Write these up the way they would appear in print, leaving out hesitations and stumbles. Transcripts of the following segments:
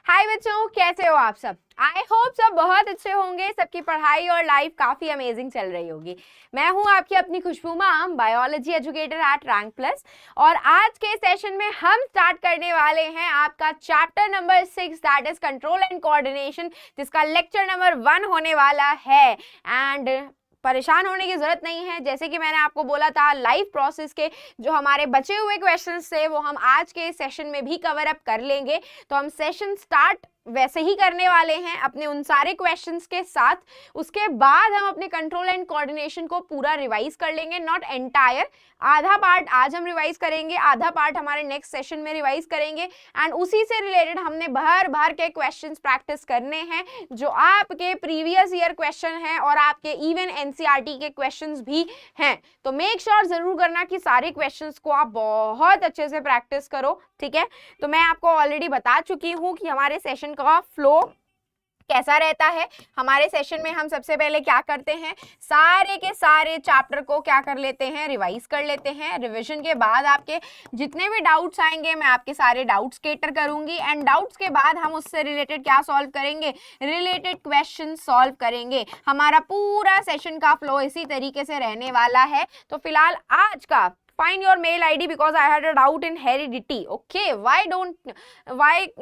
हाय बच्चों, कैसे हो आप सब। आई होप सब बहुत अच्छे होंगे। सबकी पढ़ाई और लाइफ काफी अमेजिंग चल रही होगी। मैं हूं आपकी अपनी Khushboo ma'am, biology educator at Rank Plus. और आज के सेशन में हम स्टार्ट करने वाले हैं आपका chapter number 6 that is control and coordination, जिसका लेक्चर नंबर 1 होने वाला है। एंड परेशान होने की जरूरत नहीं है। जैसे कि मैंने आपको बोला था, लाइफ प्रोसेस के जो हमारे बचे हुए क्वेश्चंस थे वो हम आज के सेशन में भी कवर अप कर लेंगे। तो हम सेशन स्टार्ट वैसे ही करने वाले हैं अपने उन सारे क्वेश्चंस के साथ। उसके बाद हम अपने कंट्रोल एंड कोऑर्डिनेशन को पूरा रिवाइज कर लेंगे, नॉट एंटायर। आधा पार्ट आज हम रिवाइज करेंगे, आधा पार्ट हमारे नेक्स्ट सेशन में रिवाइज करेंगे। एंड उसी से रिलेटेड हमने भर भर के क्वेश्चंस प्रैक्टिस करने हैं जो आपके प्रीवियस ईयर क्वेश्चन हैं और आपके इवन एनसीईआरटी के क्वेश्चंस भी हैं। तो मेक श्योर जरूर करना कि सारे क्वेश्चंस को आप बहुत अच्छे से प्रैक्टिस करो, ठीक है। तो मैं आपको ऑलरेडी बता चुकी हूँ कि हमारे सेशन का फ्लो कैसा रहता है। हमारे सेशन में हम सबसे पहले क्या करते हैं, सारे के सारे चैप्टर को क्या कर लेते हैं, रिवाइज कर लेते हैं। रिवीजन के बाद आपके जितने भी डाउट्स आएंगे मैं आपके सारे डाउट्स कैटर करूंगी। एंड डाउट्स के बाद हम उससे रिलेटेड क्या सॉल्व करेंगे, रिलेटेड क्वेश्चन सॉल्व करेंगे। हमारा पूरा सेशन का फ्लो इसी तरीके से रहने वाला है। तो फिलहाल आज का find your mail ID because I had a doubt in heredity. Okay, why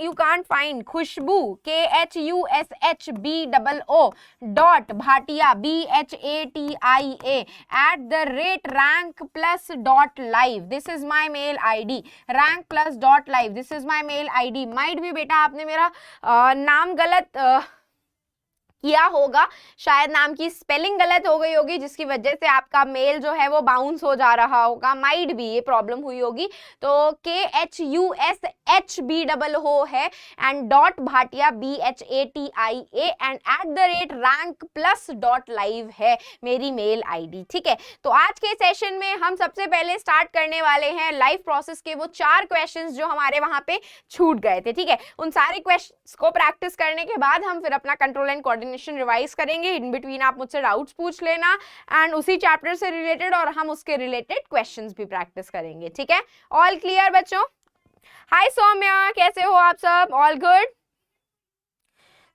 you can't find Khushbu KHUSHBOO dot Bhatia BHATIA @rankplus.live. This is my mail ID. rankplus.live. This is my mail ID. Might be बेटा आपने मेरा नाम गलत किया होगा, शायद नाम की स्पेलिंग गलत हो गई होगी जिसकी वजह से आपका मेल जो है वो बाउंस हो जा रहा होगा। माइट भी ये प्रॉब्लम हुई होगी। तो KHUSHBOO है and dot Bhatia BHATIA and @rankplus.live है मेरी मेल आईडी, ठीक है। तो आज के सेशन में हम सबसे पहले स्टार्ट करने वाले हैं लाइफ प्रोसेस के वो 4 क्वेश्चंस जो हमारे वहां पे छूट गए थे, ठीक है। उन सारे क्वेश्चंस को प्रैक्टिस करने के बाद हम फिर अपना कंट्रोल एंड कोऑर्डिनेशन रिवाइज करेंगे। इन बिटवीन आप मुझसे डाउट्स पूछ लेना एंड उसी चैप्टर से रिलेटेड और हम उसके रिलेटेड क्वेश्चंस भी प्रैक्टिस करेंगे, ठीक है। ऑल क्लियर बच्चों। हाय सौम्या, कैसे हो आप सब, ऑल गुड।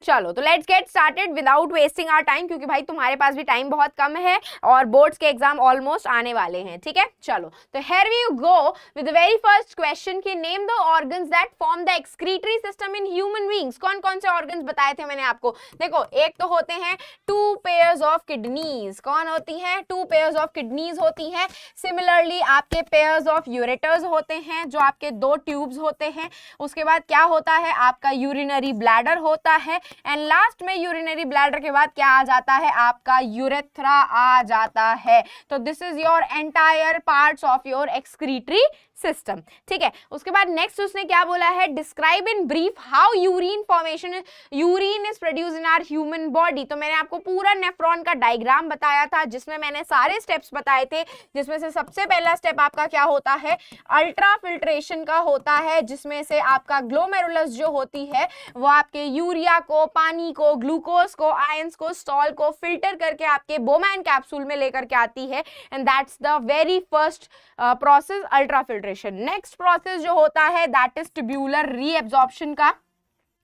चलो तो let's get started without wasting our time, क्योंकि भाई तुम्हारे पास भी टाइम बहुत कम है और बोर्ड्स के एग्जाम ऑलमोस्ट आने वाले हैं, ठीक है। चलो तो here we go with the very first question की name the organs that form the excretory system in human beings. कौन कौन से ऑर्गन्स बताए थे मैंने आपको, देखो एक तो होते हैं 2 पेयर्स ऑफ किडनीज। कौन होती हैं, 2 पेयर्स ऑफ किडनीज होती हैं। सिमिलरली आपके पेयर्स ऑफ यूरेटर्स होते हैं जो आपके 2 ट्यूब्स होते हैं। उसके बाद क्या होता है, आपका यूरिनरी ब्लैडर होता है। एंड लास्ट में यूरिनरी ब्लैडर के बाद क्या आ जाता है, आपका यूरेथ्रा आ जाता है। तो this is your entire parts of your excretory system, ठीक है। उसके बाद नेक्स्ट उसने क्या बोला है, describe in brief how urine is produce in our human body. तो मैंने आपको पूरा नेफ्रॉन का डायग्राम बताया था जिसमें मैंने सारे स्टेप्स बताए थे, जिसमें से सबसे पहला स्टेप आपका क्या होता है, अल्ट्रा फिल्ट्रेशन का होता है, जिसमें से आपका ग्लोमेरुलस जो होती है वो आपके यूरिया को, पानी को, ग्लूकोज को, आयंस को, स्टॉल को फिल्टर करके आपके बोमैन कैप्सूल में लेकर के आती है। And that's the very first process, ultra filtration. Next process जो होता है दैट इज ट्यूब्यूलर रीएब्जॉर्प्शन का,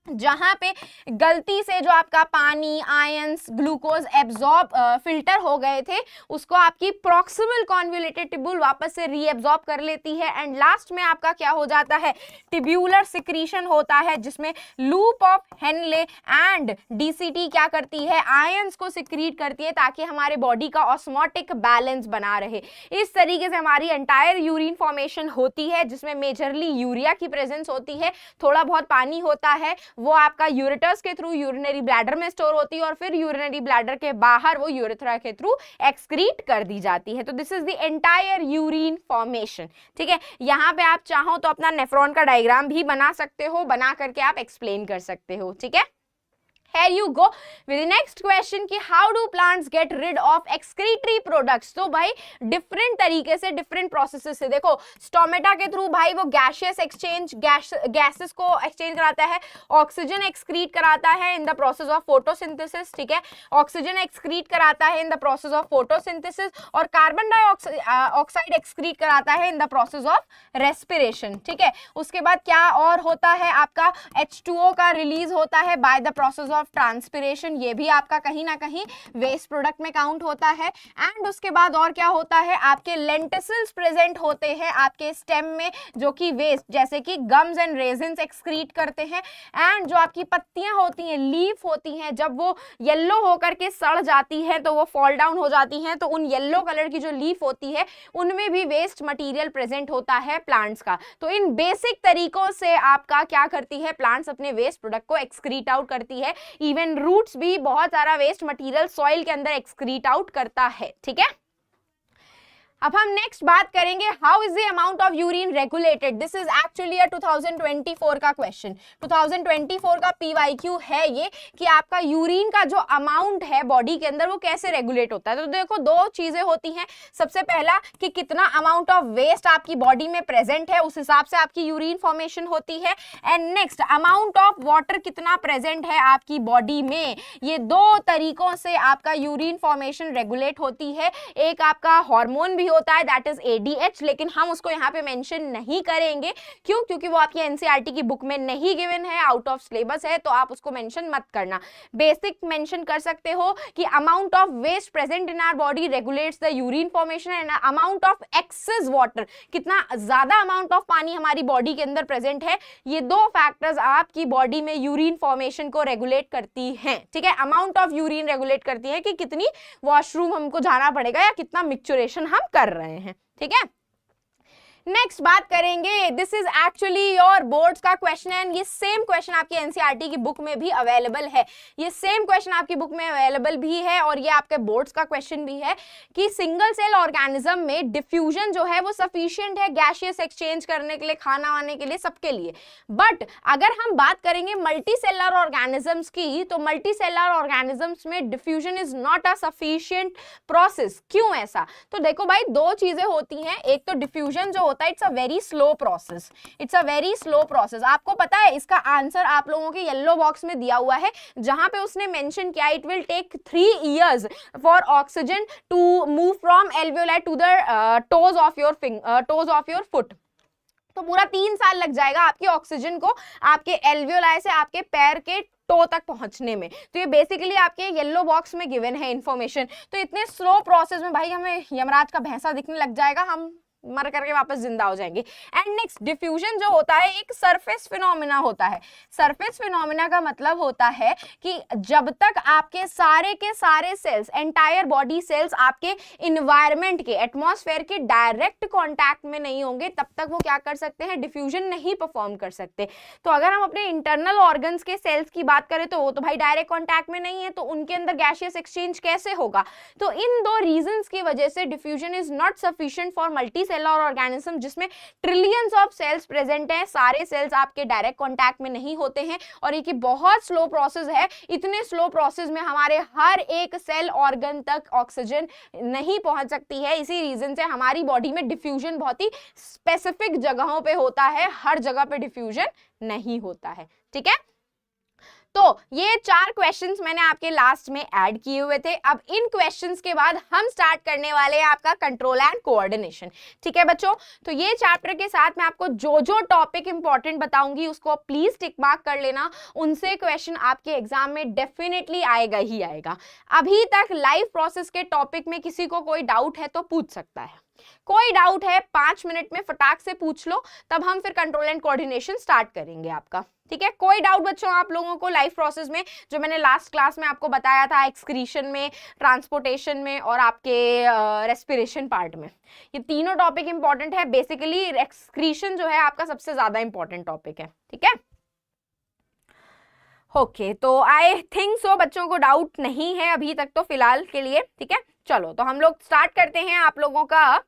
जहां पे गलती से जो आपका पानी, आयंस, ग्लूकोज एब्जॉर्ब फिल्टर हो गए थे उसको आपकी प्रॉक्सिमल कॉन्वोल्यूटेड ट्यूब्यूल वापस से रीएब्जॉर्ब कर लेती है। एंड लास्ट में आपका क्या हो जाता है, ट्यूब्यूलर सिक्रीशन होता है जिसमें loop of Henle and DCT क्या करती है, आयंस को सिक्रीट करती है ताकि हमारे बॉडी का ऑस्मोटिक बैलेंस बना रहे। इस तरीके से हमारी एंटायर यूरिन फॉर्मेशन होती है जिसमें मेजरली यूरिया की प्रेजेंस होती है, थोड़ा बहुत पानी होता है, वो आपका यूरेटर्स के थ्रू यूरिनरी ब्लैडर में स्टोर होती है और फिर यूरिनरी ब्लैडर के बाहर वो यूरेथ्रा के थ्रू एक्सक्रीट कर दी जाती है। तो this is the entire urine formation, ठीक है। यहाँ पे आप चाहो तो अपना नेफ्रॉन का डायग्राम भी बना सकते हो, बना करके आप एक्सप्लेन कर सकते हो, ठीक है। Here you go with the next question कि how do plants get rid of excretory products? तो भाई डिफरेंट तरीके से डिफरेंट प्रोसेसेस से, देखो स्टोमेटा के थ्रू भाई वो गैशियस एक्सचेंज गैसेस को एक्सचेंज कराता है, ऑक्सीजन एक्सक्रीट कराता है in the process of photosynthesis, ठीक है, ऑक्सीजन एक्सक्रीट कराता है in the process of photosynthesis, और कार्बन डाइऑक्साइड एक्सक्रीट कराता है in the process of respiration, ठीक है। उसके बाद क्या और होता है, आपका H2O का रिलीज होता है by the process of transpiration, ये भी आपका कहीं ना कहीं वेस्ट प्रोडक्ट में काउंट होता है। एंड उसके बाद और क्या होता है, आपके लेंटिसल्स प्रेजेंट होते हैं आपके स्टेम में जो कि वेस्ट जैसे कि गम्स एंड रेजिन्स एक्सक्रीट करते हैं। एंड जो आपकी पत्तियां होती हैं, लीफ होती हैं, जब वो येलो होकर के सड़ जाती है तो वो फॉल डाउन हो जाती हैं, तो उन येलो कलर की जो लीफ होती है उनमें भी वेस्ट मटेरियल प्रेजेंट होता है प्लांट्स का। तो इन बेसिक तरीकों से आपका क्या करती है, प्लांट्स अपने वेस्ट प्रोडक्ट को एक्सक्रीट आउट करती है। इवन रूट्स भी बहुत सारा वेस्ट मटेरियल सॉइल के अंदर एक्सक्रीट आउट करता है, ठीक है। अब हम नेक्स्ट बात करेंगे how is the amount of urine regulated. This is actually a 2024 का क्वेश्चन, 2024 का पीवाईक्यू है ये कि आपका यूरिन का जो अमाउंट है बॉडी के अंदर वो कैसे रेगुलेट होता है। तो देखो दो चीजें होती हैं, सबसे पहला कि कितना अमाउंट ऑफ वेस्ट आपकी बॉडी में प्रेजेंट है उस हिसाब से आपकी यूरिन फॉर्मेशन होती है। And next amount of water कितना प्रेजेंट है आपकी बॉडी में। ये दो तरीकों से आपका यूरिन फॉर्मेशन रेगुलेट होती है। एक आपका हार्मोन भी होता है दैट इज ADH, लेकिन हम उसको यहाँ पे मेंशन नहीं करेंगे, क्यों, क्योंकि वो आपकी NCERT की बुक में नहीं गिवन है, आउट ऑफ सिलेबस है, तो आप उसको मेंशन मत करना। बेसिक मेंशन कर सकते हो कि amount of waste present in our body regulates the urine formation, and amount of excess water, कितना ज्यादा अमाउंट ऑफ पानी हमारी बॉडी के अंदर प्रेजेंट है, ये दो फैक्टर्स आपकी बॉडी में यूरिन फॉर्मेशन को रेगुलेट करती हैं, ठीक है। अमाउंट ऑफ यूरिन रेगुलेट करती है कि कितनी वॉशरूम हमको जाना पड़ेगा या कितना मिक्सचरेशन हम कर रहे हैं, ठीक है। नेक्स्ट बात करेंगे, this is actually your boards का क्वेश्चन एंड ये सेम क्वेश्चन आपकी NCERT की बुक में भी अवेलेबल है, ये सेम क्वेश्चन आपकी बुक में अवेलेबल भी है और ये आपके बोर्ड्स का क्वेश्चन भी है कि सिंगल सेल ऑर्गेनिज्म में डिफ्यूजन जो है वो सफिशिएंट है गैसियस एक्सचेंज करने के लिए, खाना वाने के लिए, सबके लिए। बट अगर हम बात करेंगे मल्टी सेलर ऑर्गेनिजम्स की, तो मल्टी सेलर ऑर्गेनिजम्स में diffusion is not a sufficient process. क्यों ऐसा? तो देखो भाई दो चीजें होती हैं, एक तो डिफ्यूजन जो it's a very slow process, it's a very slow process. आपको पता है इसका आंसर आप लोगों के येलो बॉक्स में दिया हुआ है, जहां पे उसने मेंशन किया it will take 3 years for oxygen to move from alveoli to the toes of your foot. तो पूरा 3 साल लग जाएगा आपकी ऑक्सीजन को आपके एल्वियोलाई से आपके पैर के टो तक पहुंचने में। तो ये बेसिकली आपके येलो बॉक्स में गिवन है इंफॉर्मेशन। तो इतने स्लो प्रोसेस में भाई हमें यमराज का भैंसा दिखने लग जाएगा, हम मर करके वापस जिंदा हो जाएंगे। एंड नेक्स्ट डिफ्यूजन जो होता है एक सरफेस फिनोमिना होता है। सरफेस फिनोमिना का मतलब होता है कि जब तक आपके सारे के सारे सेल्स, एंटायर बॉडी सेल्स आपके इन्वायरमेंट के, एटमॉस्फेयर के डायरेक्ट कांटेक्ट में नहीं होंगे, तब तक वो क्या कर सकते हैं, डिफ्यूजन नहीं परफॉर्म कर सकते। तो अगर हम अपने इंटरनल ऑर्गन्स के सेल्स की बात करें तो वो तो भाई डायरेक्ट कांटेक्ट में नहीं है, तो उनके अंदर गैसियस एक्सचेंज कैसे होगा। तो इन दो रीजंस की वजह से diffusion is not sufficient for multi cellular organism जिसमें ट्रिलियंस ऑफ सेल्स प्रेजेंट हैं, सारे सेल्स आपके डायरेक्ट कांटेक्ट में नहीं होते हैं और ये बहुत स्लो प्रोसेस है। इतने स्लो प्रोसेस में हमारे हर एक सेल ऑर्गन तक ऑक्सीजन नहीं पहुंच सकती है। इसी रीजन से हमारी बॉडी में डिफ्यूजन बहुत ही स्पेसिफिक जगहों पे होता है, हर जगह पे डिफ्यूजन नहीं होता है, ठीक है। तो ये 4 क्वेश्चंस मैंने आपके लास्ट में ऐड किए हुए थे। अब इन क्वेश्चंस के बाद हम स्टार्ट करने वाले हैं आपका कंट्रोल एंड कोऑर्डिनेशन, ठीक है बच्चों। तो ये चैप्टर के साथ मैं आपको जो जो टॉपिक इंपॉर्टेंट बताऊंगी उसको प्लीज टिक मार्क कर लेना, उनसे क्वेश्चन आपके एग्जाम में डेफिनेटली आएगा ही आएगा। अभी तक लाइफ प्रोसेस के टॉपिक में किसी को कोई डाउट है तो पूछ सकता है, कोई डाउट है 5 मिनट में फटाक से पूछ लो, तब हम फिर कंट्रोल एंड कोऑर्डिनेशन स्टार्ट करेंगे आपका, ठीक है। कोई डाउट बच्चों आप लोगों को लाइफ प्रोसेस में, जो मैंने लास्ट क्लास में आपको बताया था, एक्सक्रीशन में, ट्रांसपोर्टेशन में और आपके रेस्पिरेशन पार्ट में, ये तीनों टॉपिक इंपॉर्टेंट है। बेसिकली एक्सक्रीशन जो है आपका सबसे ज्यादा इंपॉर्टेंट टॉपिक है, ठीक है। ओके तो आई थिंक सो बच्चों को डाउट नहीं है अभी तक तो फिलहाल के लिए, ठीक है। चलो तो हम लोग स्टार्ट करते हैं आप लोगों का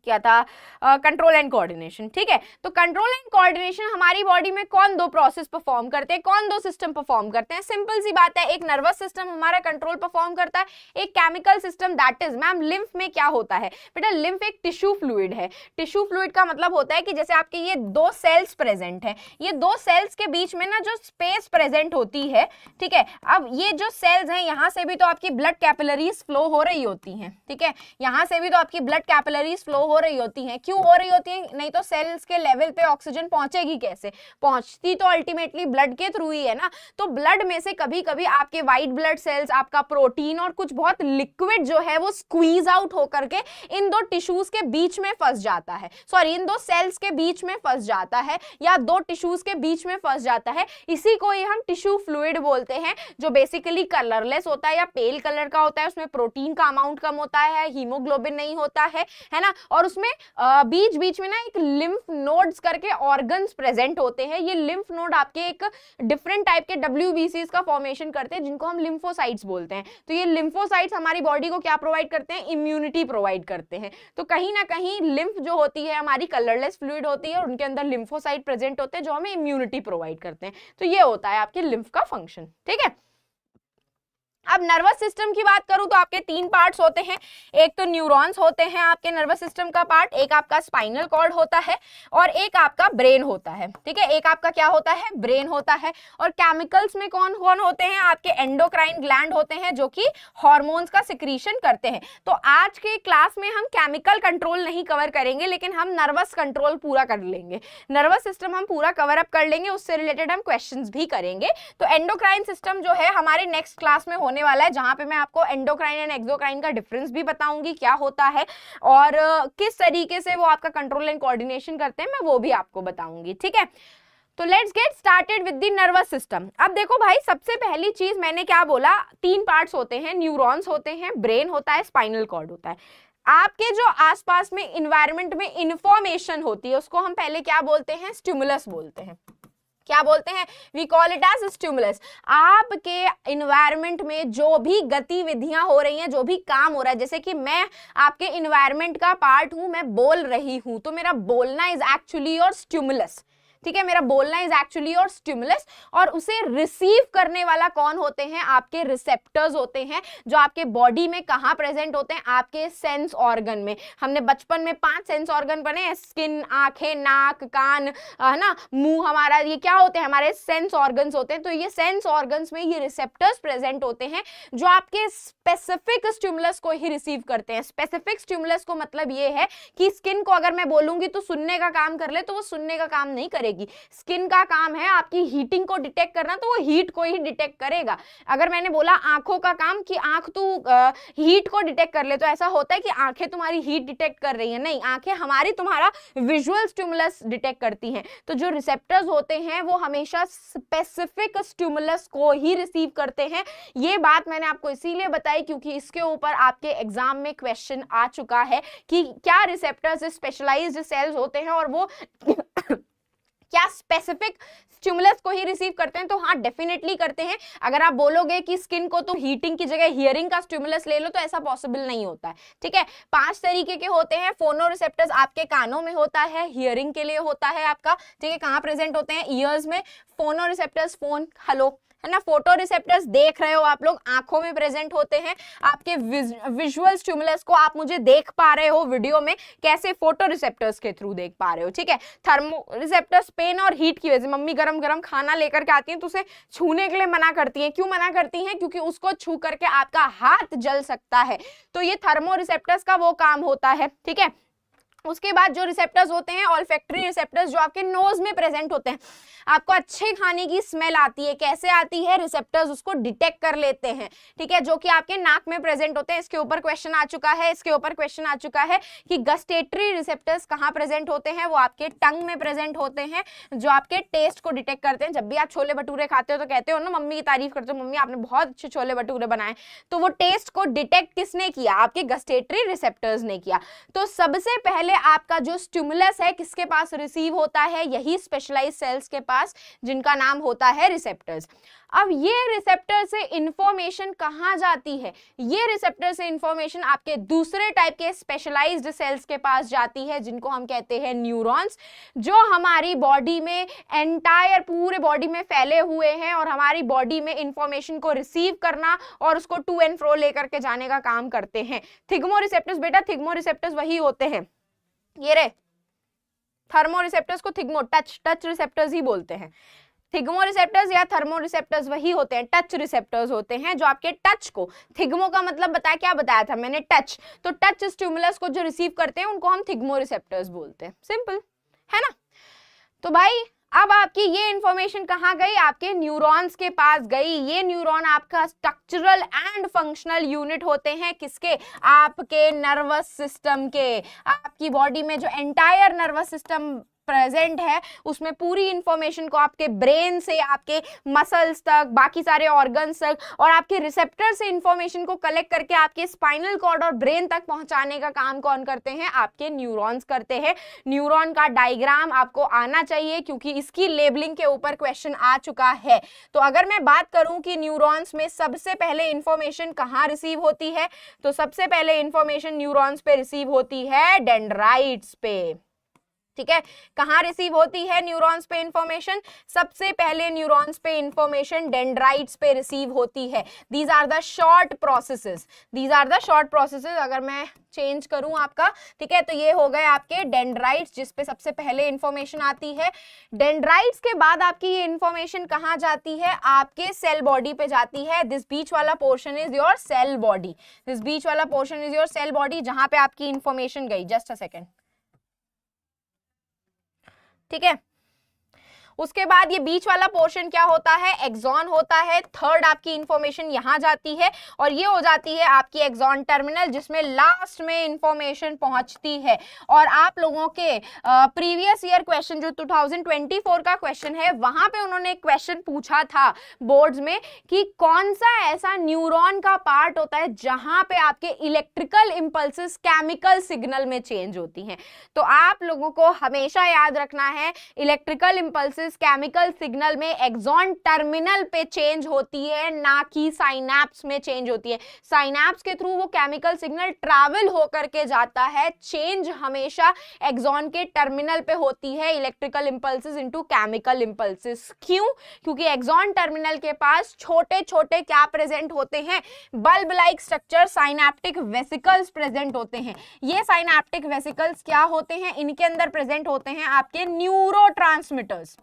क्या था, कंट्रोल एंड कोऑर्डिनेशन। ठीक है, तो कंट्रोल एंड कोऑर्डिनेशन हमारी बॉडी में कौन दो प्रोसेस परफॉर्म करते हैं, कौन दो सिस्टम परफॉर्म करते हैं? सिंपल सी बात है, एक नर्वस सिस्टम हमारा कंट्रोल परफॉर्म करता है, एक chemical system, that is ma'am lymph में क्या होता है बेटा, लिम्फ एक टिश्यू फ्लूइड है। टिश्यू फ्लूइड का मतलब होता है कि जैसे आपके ये दो सेल्स प्रेजेंट है, ये दो सेल्स के बीच में ना जो स्पेस प्रेजेंट होती है, ठीक है, अब ये जो सेल्स हैं यहां से भी तो आपकी ब्लड कैपिलरीज फ्लो हो रही होती हैं, ठीक है, यहां से भी तो आपकी ब्लड कैपिलरीज फ्लो हो रही होती हैं। क्यों हो रही होती है? नहीं तो सेल्स के लेवल पे ऑक्सीजन पहुंचेगी कैसे? पहुंचती तो अल्टीमेटली ब्लड के थ्रू ही है ना। तो ब्लड में से कभी कभी आपके व्हाइट ब्लड सेल्स, आपका प्रोटीन और कुछ बहुत लिक्विड जो है वो स्क्वीज आउट होकर के इन दो टिश्यूज के बीच में फंस जाता है, सॉरी इन दो सेल्स के बीच में फंस जाता है या दो टिश्यूज के बीच में फंस जाता है। इसी को ही हम टिश्यू फ्लूइड बोलते हैं, जो बेसिकली कलरलेस होता है या पेल कलर का होता है, उसमें प्रोटीन का अमाउंट कम होता है, हीमोग्लोबिन नहीं होता है ना, और उसमें बीच बीच में ना एक लिम्फ नोड्स करके ऑर्गन्स प्रेजेंट होते हैं। ये लिम्फ नोड आपके एक डिफरेंट टाइप के WBCs का फॉर्मेशन करते हैं, जिनको हम लिम्फोसाइट्स बोलते हैं। तो ये लिम्फोसाइट्स हमारी बॉडी को क्या प्रोवाइड करते हैं? इम्यूनिटी प्रोवाइड करते हैं। तो कहीं ना कहीं लिम्फ जो होती है हमारी कलरलेस फ्लूइड होती है और उनके अंदर लिम्फोसाइट प्रेजेंट होते हैं जो हमें इम्यूनिटी प्रोवाइड करते हैं। तो ये होता है आपके लिम्फ का फंक्शन। ठीक है, अब नर्वस सिस्टम की बात करूं तो आपके तीन पार्ट्स होते हैं, एक तो न्यूरॉन्स होते हैं आपके नर्वस सिस्टम का पार्ट, एक आपका स्पाइनल कॉर्ड होता है और एक आपका ब्रेन होता है। ठीक है, एक आपका क्या होता है? ब्रेन होता है। और केमिकल्स में कौन कौन होते हैं? आपके एंडोक्राइन ग्लैंड होते हैं जो कि हार्मोन्स का सिक्रीशन करते हैं। तो आज के क्लास में हम केमिकल कंट्रोल नहीं कवर करेंगे, लेकिन हम नर्वस कंट्रोल पूरा कर लेंगे, नर्वस सिस्टम हम पूरा कवर अप कर लेंगे, उससे रिलेटेड हम क्वेश्चंस भी करेंगे। तो एंडोक्राइन सिस्टम जो है हमारे नेक्स्ट क्लास में होने वाला है, जहां पे मैं आपको एंडोक्राइन एंड एक्सोक्राइन का डिफरेंस भी बताऊंगी क्या होता है और किस तरीके से वो आपका कंट्रोल एंड कोऑर्डिनेशन करते हैं, मैं वो भी आपको बताऊंगी। ठीक है, तो let's get started with the nervous system. अब देखो भाई, सबसे पहली चीज मैंने क्या बोला, तीन पार्ट्स होते हैं, न्यूरॉन्स होते हैं, ब्रेन होता है, स्पाइनल कॉर्ड होता है। आपके जो आसपास में इन्वायरमेंट में इंफॉर्मेशन होती है उसको हम पहले क्या बोलते हैं? स्टिमुलस बोलते हैं। क्या बोलते हैं? We call it as stimulus. आपके इन्वायरमेंट में जो भी गतिविधियां हो रही हैं, जो भी काम हो रहा है, जैसे कि मैं आपके इन्वायरमेंट का पार्ट हूं, मैं बोल रही हूं, तो मेरा बोलना इज एक्चुअली योर स्टिमुलस। ठीक है, मेरा बोलना इज एक्चुअली योर स्टिमुलस। और उसे रिसीव करने वाला कौन होते हैं? आपके रिसेप्टर्स होते हैं, जो आपके बॉडी में कहाँ प्रेजेंट होते हैं? आपके सेंस ऑर्गन में। हमने बचपन में 5 सेंस ऑर्गन बने हैं, स्किन, आंखें, नाक, कान, है ना, मुंह, हमारा ये क्या होते हैं? हमारे सेंस ऑर्गन्स होते हैं। तो ये सेंस ऑर्गन्स में ये रिसेप्टर्स प्रेजेंट होते हैं जो आपके स्पेसिफिक स्टिमुलस को ही रिसीव करते हैं। स्पेसिफिक स्टिमुलस को मतलब ये है कि स्किन को अगर मैं बोलूंगी तो सुनने का काम कर ले, तो वो सुनने का काम नहीं करेगी। स्किन का काम है आपकी हीटिंग को डिटेक्ट करना, तो वो हीट को ही डिटेक्ट करेगा। अगर मैंने बोला आंखों का काम कि आंख तू हीट को डिटेक्ट कर ले, तो ऐसा होता है कि आंखें तुम्हारी हीट डिटेक्ट कर रही है? नहीं, आंखें हमारी तुम्हारा विजुअल स्टिमुलस डिटेक्ट करती हैं। तो जो रिसेप्टर्स होते हैं वो हमेशा स्पेसिफिक स्टिमुलस को ही रिसीव करते हैं। ये बात मैंने आपको इसीलिए बताई क्योंकि इसके ऊपर आपके एग्जाम में क्वेश्चन आ चुका है कि क्या रिसेप्टर्स स्पेशलाइज्ड सेल्स होते हैं और वो क्या स्पेसिफिक स्टिमुलस को ही रिसीव करते हैं? तो हाँ, डेफिनेटली करते हैं। अगर आप बोलोगे कि स्किन को तो हीटिंग की जगह हियरिंग का स्टिमुलस ले लो, तो ऐसा पॉसिबल नहीं होता है। ठीक है, 5 तरीके के होते हैं। फोनो रिसेप्टर्स आपके कानों में होता है, हियरिंग के लिए होता है आपका। ठीक है, कहाँ प्रेजेंट होते हैं? ईयर्स में। फोनो रिसेप्टर्स, फोन, हेलो, है ना। फोटो रिसेप्टर्स देख रहे हो आप लोग, आंखों में प्रेजेंट होते हैं। आपके विजुअल स्टिमुलस को आप मुझे देख पा रहे हो वीडियो में, कैसे? फोटो रिसेप्टर्स के थ्रू देख पा रहे हो। ठीक है, थर्मो रिसेप्टर्स पेन और हीट की वजह से, मम्मी गरम गरम खाना लेकर के आती हैं तो उसे छूने के लिए मना करती हैं। क्यों मना करती हैं? क्योंकि उसको छू करके आपका हाथ जल सकता है। तो ये थर्मो रिसेप्टर्स का वो काम होता है। ठीक है, उसके बाद जो रिसेप्टर्स होते हैं, ऑल्फैक्टरी रिसेप्टर्स, जो आपके नोज में प्रेजेंट होते हैं। आपको अच्छे खाने की स्मेल आती है, कैसे आती है? रिसेप्टर्स उसको डिटेक्ट कर लेते हैं। ठीक है, जो कि आपके नाक में प्रेजेंट होते हैं। इसके ऊपर क्वेश्चन आ चुका है, इसके ऊपर क्वेश्चन आ चुका है कि गस्टेटरी रिसेप्टर्स कहाँ प्रेजेंट होते हैं? वो आपके टंग में प्रेजेंट होते हैं, जो आपके टेस्ट को डिटेक्ट करते हैं। जब भी आप छोले भटूरे खाते हो तो कहते हो ना, मम्मी की तारीफ करते हो, मम्मी आपने बहुत अच्छे छोले भटूरे बनाए, तो वो टेस्ट को डिटेक्ट किसने किया? आपके गस्टेटरी रिसेप्टर्स ने किया। तो सबसे पहले आपका जो स्टिमुलस है किसके पास रिसीव होता है, यही स्पेशलाइज सेल्स के पास, जिनका नाम होता है रिसेप्टर्स। अब ये रिसेप्टर से इंफॉर्मेशन कहाँ जाती है, ये रिसेप्टर से इंफॉर्मेशन आपके दूसरे टाइप के स्पेशलाइज्ड सेल्स के पास जाती है, जिनको हम कहते हैं न्यूरॉन्स, जो हमारी बॉडी में एंटायर पूरे बॉडी में फैले हुए हैं और हमारी बॉडी में इंफॉर्मेशन को रिसीव करना और उसको टू एंड फ्रो लेकर के जाने का काम करते हैं। थिग्मोरिसेप्टर्स, बेटा थिग्मोरिसेप्टर्स वही होते हैं, ये रे थर्मोरिसेप्टर्स को टच रिसेप्टर्स ही बोलते हैं। थिग्मोरिसेप्टर्स या थर्मोरिसेप्टर्स वही होते हैं, टच रिसेप्टर्स होते हैं जो आपके टच को, थिग्मो का मतलब बताया, क्या बताया था मैंने, टच, तो टच स्टिमुलस को जो रिसीव करते हैं उनको हम थिग्मोरिसेप्टर्स बोलते हैं। सिंपल है ना। तो भाई अब आपकी ये इंफॉर्मेशन कहाँ गई, आपके न्यूरॉन्स के पास गई। ये न्यूरॉन आपका स्ट्रक्चरल एंड फंक्शनल यूनिट होते हैं, किसके, आपके नर्वस सिस्टम के। आपकी बॉडी में जो एंटायर नर्वस सिस्टम प्रेजेंट है उसमें पूरी इंफॉर्मेशन को आपके ब्रेन से आपके मसल्स तक, बाकी सारे ऑर्गन्स तक और आपके रिसेप्टर से इंफॉर्मेशन को कलेक्ट करके आपके स्पाइनल कॉर्ड और ब्रेन तक पहुंचाने का काम कौन करते हैं, आपके न्यूरॉन्स करते हैं। न्यूरॉन का डायग्राम आपको आना चाहिए क्योंकि इसकी लेबलिंग के ऊपर क्वेश्चन आ चुका है। तो अगर मैं बात करूं कि न्यूरॉन्स में सबसे पहले इंफॉर्मेशन कहां रिसीव होती है, तो सबसे पहले इंफॉर्मेशन न्यूरॉन्स पे रिसीव होती है डेंड्राइट्स पे। ठीक है, कहां रिसीव होती है न्यूरॉन्स पे इंफॉर्मेशन, सबसे पहले न्यूरॉन्स पे इंफॉर्मेशन डेंड्राइट्स पे रिसीव होती है। These are the short processes, these are the short processes. अगर मैं चेंज करूं आपका, ठीक है, तो ये हो गए आपके डेंड्राइट्स जिस पे सबसे पहले इंफॉर्मेशन आती है। डेंड्राइट्स के बाद आपकी ये इंफॉर्मेशन कहां जाती है, आपके सेल बॉडी पे जाती है। दिस बीच वाला portion is your cell body, this बीच वाला portion is your cell body, जहां पे आपकी इंफॉर्मेशन गई। जस्ट अ सेकेंड, ठीक है। उसके बाद ये बीच वाला पोर्शन क्या होता है, एक्सॉन होता है। थर्ड आपकी इंफॉर्मेशन यहां जाती है और ये हो जाती है आपकी एक्सॉन टर्मिनल, जिसमें लास्ट में इंफॉर्मेशन पहुंचती है। और आप लोगों के प्रीवियस ईयर क्वेश्चन जो 2024 का क्वेश्चन है, वहां पे उन्होंने एक क्वेश्चन पूछा था बोर्ड्स में कि कौन सा ऐसा न्यूरॉन का पार्ट होता है जहां पे आपके इलेक्ट्रिकल इंपल्सेस केमिकल सिग्नल में चेंज होती हैं। तो आप लोगों को हमेशा याद रखना है, इलेक्ट्रिकल इंपल्सेस केमिकल सिग्नल में एक्सॉन टर्मिनल पे चेंज होती है, ना कि साइनैप्स में चेंज होती है। साइनैप्स के थ्रू वो केमिकल सिग्नल ट्रैवल होकर के जाता है, चेंज हमेशा एक्सॉन के टर्मिनल पे होती है, electrical impulses into chemical impulses. क्यों? क्योंकि एक्सॉन टर्मिनल के पास छोटे छोटे क्या प्रेजेंट होते हैं, bulb like structure, synaptic vesicles present होते हैं। ये साइनैप्टिक वेसिकल्स क्या होते हैं, इनके अंदर प्रेजेंट होते हैं आपके न्यूरोट्रांसमीटर्स।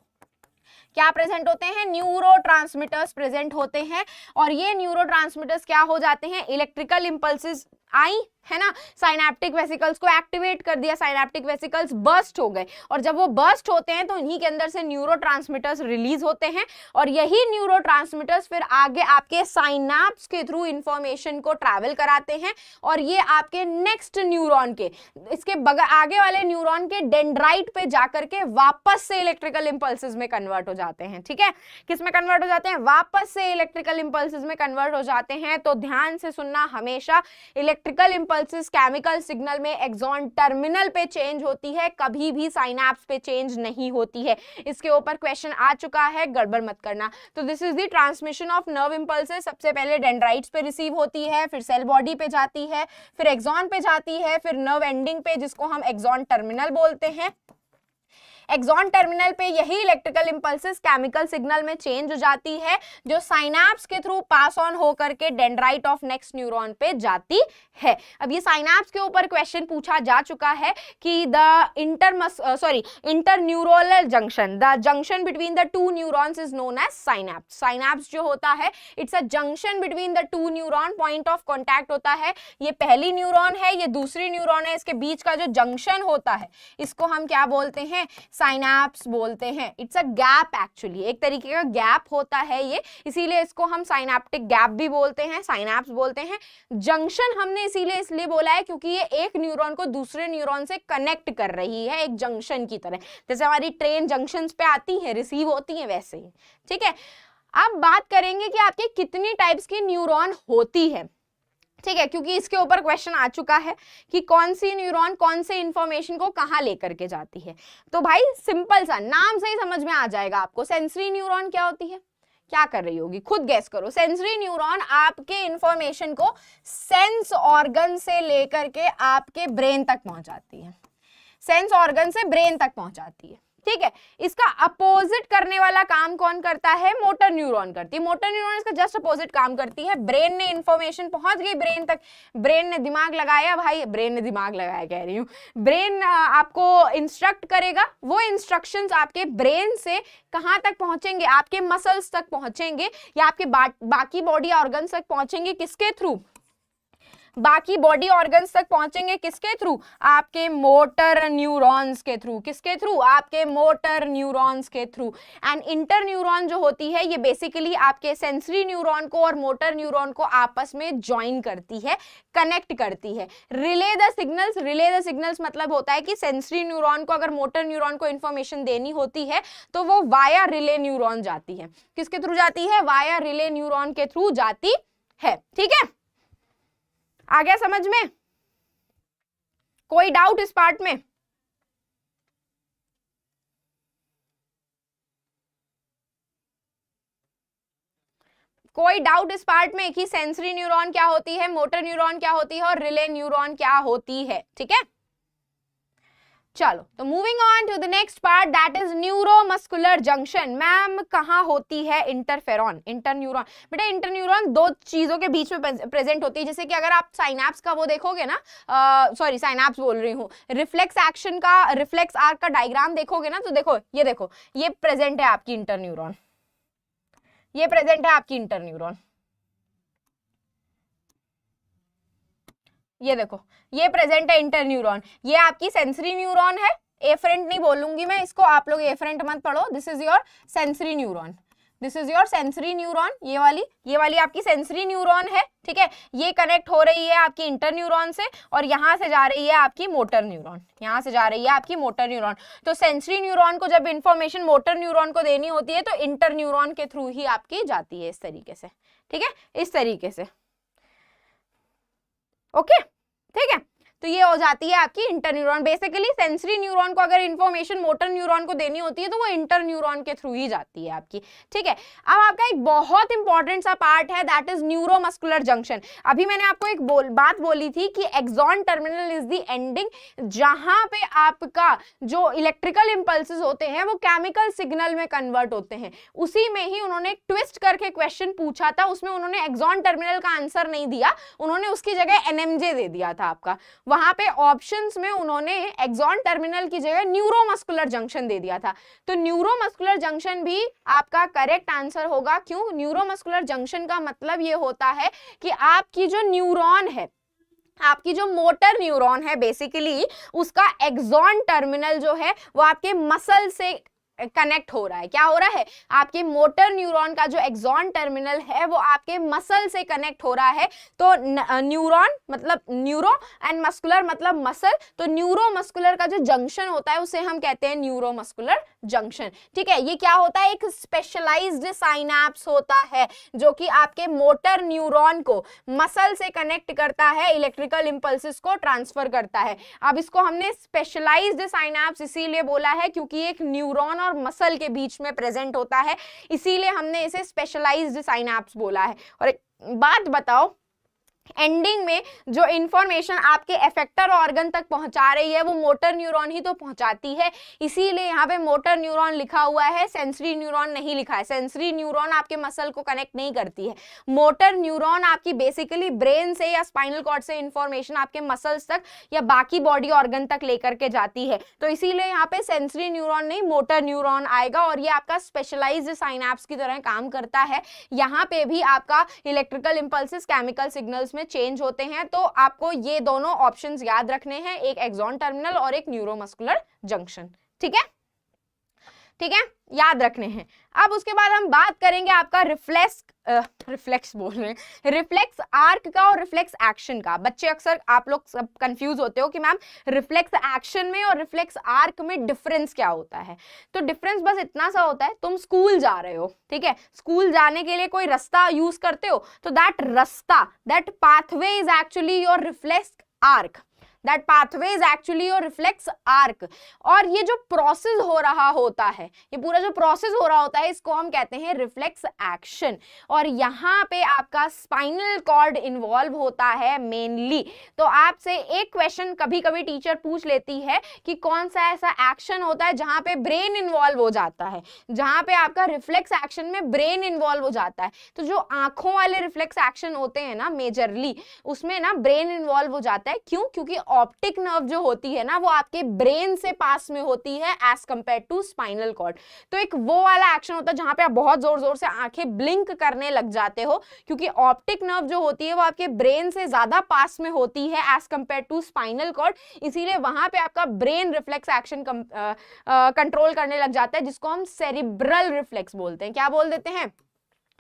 क्या प्रेजेंट होते हैं, न्यूरोट्रांसमीटर्स प्रेजेंट होते हैं। और ये न्यूरोट्रांसमीटर्स क्या हो जाते हैं, इलेक्ट्रिकल इंपल्सेस आई है ना, साइनैप्टिक वेसिकल्स को एक्टिवेट कर दिया, साइनैप्टिक वेसिकल्स बर्स्ट हो गए और जब वो बर्स्ट होते हैं तो इन्हीं के अंदर से न्यूरोट्रांसमीटर्स रिलीज होते हैं और यही न्यूरोट्रांसमीटर्स फिर आगे आपके साइनैप्स के थ्रू इंफॉर्मेशन को ट्रैवल कराते हैं और ये आपके नेक्स्ट न्यूरॉन के, इसके आगे वाले न्यूरॉन के डेंड्राइट पे जाकर के वापस से इलेक्ट्रिकल इंपल्सेस में कन्वर्ट हो जाते हैं। ठीक है, किस में कन्वर्ट हो जाते हैं, वापस से इलेक्ट्रिकल इंपल्सेस में कन्वर्ट हो जाते हैं। तो ध्यान से सुनना, हमेशा इलेक्ट्रिकल इंपल्सेस केमिकल सिग्नल में एक्सॉन टर्मिनल पे चेंज होती है, कभी भी साइनैप्स पे चेंज नहीं होती है। इसके ऊपर क्वेश्चन आ चुका है, गड़बड़ मत करना। तो this is the transmission of nerve impulses. सबसे पहले डेंड्राइट्स पे रिसीव होती है, फिर सेल बॉडी पे जाती है, फिर एक्सॉन पे जाती है, फिर नर्व एंडिंग पे जिसको हम एक्सॉन टर्मिनल बोलते हैं। एक्सॉन टर्मिनल पे यही इलेक्ट्रिकल इंपल्सेस केमिकल सिग्नल में चेंज हो जाती है, जो साइनैप्स के थ्रू पास ऑन होकर के डेंड्राइट ऑफ नेक्स्ट न्यूरॉन पे जाती है। अब ये साइनैप्स के ऊपर क्वेश्चन पूछा जा चुका है कि the interneuronal junction, the junction between the two neurons is known as synapse. Synapse जो होता है, it's a junction between the two neuron, point of contact होता है। ये पहली न्यूरॉन है, ये दूसरी न्यूरॉन है, इसके बीच का जो जंक्शन होता है इसको हम क्या बोलते हैं, साइनैप्स बोलते हैं। इट्स अ गैप, एक्चुअली एक तरीके का गैप होता है ये, इसीलिए इसको हम साइनैप्टिक गैप भी बोलते हैं, साइनैप्स बोलते हैं। जंक्शन हमने इसलिए बोला है क्योंकि ये एक न्यूरॉन को दूसरे न्यूरॉन से कनेक्ट कर रही है, एक जंक्शन की तरह, जैसे हमारी ट्रेन जंक्शंस पे आती है, रिसीव होती है, वैसे ही। ठीक है, अब बात करेंगे कि आपके कितनी टाइप्स की न्यूरॉन होती है। ठीक है, क्योंकि इसके ऊपर क्वेश्चन आ चुका है कि कौन सी न्यूरॉन कौन से इंफॉर्मेशन को कहां लेकर के जाती है। तो भाई सिंपल सा नाम से ही समझ में आ जाएगा आपको। सेंसरी न्यूरॉन क्या होती है, क्या कर रही होगी, खुद गैस करो। सेंसरी न्यूरॉन आपके इंफॉर्मेशन को सेंस ऑर्गन से लेकर के आपके ब्रेन तक पहुंचाती है, सेंस ऑर्गन से ब्रेन तक पहुंचाती है। ठीक है, इसका अपोजिट करने वाला काम कौन करता है, मोटर न्यूरॉन करती है। मोटर न्यूरॉन इसका जस्ट अपोजिट काम करती है। ब्रेन ने इंफॉर्मेशन पहुंच गई ब्रेन तक, ब्रेन ने दिमाग लगाया, भाई ब्रेन ने दिमाग लगाया कह रही हूँ, ब्रेन आपको इंस्ट्रक्ट करेगा, वो इंस्ट्रक्शंस आपके ब्रेन से कहां तक पहुंचेंगे, आपके मसल्स तक पहुंचेंगे या आपके बाकी बॉडी ऑर्गन्स तक पहुंचेंगे, किसके थ्रू, बाकी बॉडी ऑर्गन्स तक पहुंचेंगे किसके थ्रू, आपके मोटर न्यूरॉन्स के थ्रू। किसके थ्रू, आपके मोटर न्यूरॉन्स के थ्रू। एंड इंटर न्यूरॉन जो होती है ये बेसिकली आपके सेंसरी न्यूरॉन को और मोटर न्यूरॉन को आपस में ज्वाइन करती है, कनेक्ट करती है। Relay the signals, relay the signals मतलब होता है कि सेंसरी न्यूरॉन को अगर मोटर न्यूरॉन को इंफॉर्मेशन देनी होती है तो वो वाया रिले न्यूरॉन जाती है। किसके थ्रू जाती है, वाया रिले न्यूरॉन के थ्रू जाती है। ठीक है, आ गया समझ में, कोई डाउट इस पार्ट में? कोई डाउट इस पार्ट में कि सेंसरी न्यूरॉन क्या होती है, मोटर न्यूरॉन क्या होती है और रिले न्यूरॉन क्या होती है? ठीक है, चलो तो moving on to the next part that is neuromuscular junction. Ma'am कहाँ होती है इंटरफेरॉन, इंटरन्यूरॉन? बेटा इंटरन्यूरॉन दो चीजों के बीच में प्रेजेंट होती है। जैसे कि अगर आप साइनैप्स का वो देखोगे ना, सॉरी साइनैप्स बोल रही हूँ, रिफ्लेक्स एक्शन का, रिफ्लेक्स आर्क का डायग्राम देखोगे ना, तो देखो ये प्रेजेंट है आपकी इंटरन्यूरॉन, ये प्रेजेंट है आपकी इंटरन्यूरॉन, ये देखो ये प्रेजेंट है इंटरन्यूरॉन। ये आपकी सेंसरी न्यूरॉन है, एफरेंट नहीं बोलूंगी मैं इसको, आप लोग एफरेंट मत पढ़ो। This is your sensory neuron, this is your sensory neuron. ये वाली आपकी सेंसरी न्यूरॉन है। ठीक है, ये कनेक्ट हो रही है आपकी इंटरन्यूरॉन से और यहां से जा रही है आपकी मोटर न्यूरॉन, यहां से जा रही है आपकी मोटर न्यूरॉन। तो सेंसरी न्यूरॉन को जब इंफॉर्मेशन मोटर न्यूरॉन को देनी होती है तो इंटरन्यूरॉन के थ्रू ही आपकी जाती है, इस तरीके से। ठीक है, इस तरीके से। ओके ठीक है, तो ये हो जाती है आपकी इंटरन्यूरॉन। बेसिकली सेंसरी न्यूरॉन को अगर इंफॉर्मेशन मोटर न्यूरॉन को देनी होती है तो वो इंटरन्यूरॉन के थ्रू ही जाती है आपकी। ठीक है, अब आपका एक बहुत इंपॉर्टेंट सा पार्ट है दैट इज न्यूरोमस्कुलर जंक्शन। अभी मैंने आपको एक बात बोली थी कि axon terminal is the ending, जहां पे आपका जो इलेक्ट्रिकल इंपल्सेस होते हैं वो केमिकल सिग्नल में कन्वर्ट होते हैं। उसी में ही उन्होंने एक ट्विस्ट करके क्वेश्चन पूछा था, उसमें उन्होंने एक्सॉन टर्मिनल का आंसर नहीं दिया, उन्होंने उसकी जगह एनएमजे दे दिया था आपका। वहां पे ऑप्शंस में उन्होंने एक्सॉन टर्मिनल की जगह न्यूरोमस्कुलर जंक्शन दे दिया था। तो न्यूरोमस्कुलर जंक्शन भी आपका करेक्ट आंसर होगा। क्यों? न्यूरोमस्कुलर जंक्शन का मतलब ये होता है कि आपकी जो न्यूरॉन है, आपकी जो मोटर न्यूरॉन है बेसिकली, उसका एक्सॉन टर्मिनल जो है वो आपके मसल से कनेक्ट हो रहा है। क्या हो रहा है? आपके मोटर न्यूरॉन का जो एक्सॉन टर्मिनल है वो आपके मसल से कनेक्ट हो रहा है। तो न्यूरॉन मतलब न्यूरो एंड मस्कुलर मतलब मसल, तो न्यूरोमस्कुलर का जो जंक्शन होता है उसे हम कहते हैं न्यूरोमस्कुलर जंक्शन। ठीक है, ये क्या होता है? एक स्पेशलाइज्ड साइनैप्स होता है जो कि आपके मोटर न्यूरॉन को मसल से कनेक्ट करता है, इलेक्ट्रिकल इंपल्सेस को ट्रांसफर करता है। अब इसको हमने स्पेशलाइज्ड साइनैप्स इसीलिए बोला है क्योंकि एक न्यूरॉन और मसल के बीच में प्रेजेंट होता है, इसीलिए हमने इसे स्पेशलाइज्ड साइनैप्स बोला है। और एक बात बताओ, एंडिंग में जो इंफॉर्मेशन आपके एफेक्टर ऑर्गन तक पहुंचा रही है वो मोटर न्यूरॉन ही तो पहुंचाती है, इसीलिए यहाँ पे मोटर न्यूरॉन लिखा हुआ है, सेंसरी न्यूरॉन नहीं लिखा है। सेंसरी न्यूरॉन आपके मसल को कनेक्ट नहीं करती है, मोटर न्यूरॉन आपकी बेसिकली ब्रेन से या स्पाइनल कॉर्ड से इंफॉर्मेशन आपके मसल्स तक या बाकी बॉडी ऑर्गन तक लेकर के जाती है। तो इसीलिए यहाँ पे सेंसरी न्यूरॉन नहीं मोटर न्यूरॉन आएगा और ये आपका स्पेशलाइज्ड साइनैप्स की तरह काम करता है। यहाँ पे भी आपका इलेक्ट्रिकल इंपल्सेस केमिकल सिग्नल्स में चेंज होते हैं। तो आपको ये दोनों ऑप्शंस याद रखने हैं, एक एक्सॉन टर्मिनल और एक न्यूरोमस्कुलर जंक्शन। ठीक है, ठीक है, याद रखने हैं। अब उसके बाद हम बात करेंगे आपका रिफ्लेक्स आर्क का और रिफ्लेक्स एक्शन का। बच्चे अक्सर आप लोग सब कंफ्यूज होते हो कि मैम रिफ्लेक्स एक्शन में और रिफ्लेक्स आर्क में डिफरेंस क्या होता है। तो डिफरेंस बस इतना सा होता है, तुम स्कूल जा रहे हो, ठीक है, स्कूल जाने के लिए कोई रास्ता यूज करते हो, तो that pathway is actually your reflex arc, that pathway is actually your reflex arc. और ये जो प्रोसेस हो रहा होता है, ये पूरा जो प्रोसेस हो रहा होता है, इसको हम कहते हैं रिफ्लेक्स एक्शन। और यहाँ पे आपका स्पाइनल कॉर्ड इन्वॉल्व होता है मेनली। तो आपसे एक क्वेश्चन कभी कभी टीचर पूछ लेती है कि कौन सा ऐसा एक्शन होता है जहां पे ब्रेन इन्वॉल्व हो जाता है, जहां पे आपका रिफ्लेक्स एक्शन में ब्रेन इन्वॉल्व हो जाता है। तो जो आंखों वाले रिफ्लेक्स एक्शन होते हैं ना मेजरली, उसमें ना ब्रेन इन्वॉल्व हो जाता है। क्यों? क्योंकि ऑप्टिक नर्व जो होती है ना वो आपके ब्रेन से पास में होती है as compare to spinal cord. तो एक वो वाला एक्शन होता है जहां पे आप बहुत जोर जोर से आंखें ब्लिंक करने लग जाते हो, क्योंकि ऑप्टिक नर्व जो होती है वो आपके ब्रेन से ज्यादा पास में होती है as compare to spinal cord, इसीलिए वहां पे आपका ब्रेन रिफ्लेक्स एक्शन कंट्रोल करने लग जाता है, जिसको हम सेरिब्रल रिफ्लेक्स बोलते हैं। क्या बोल देते हैं?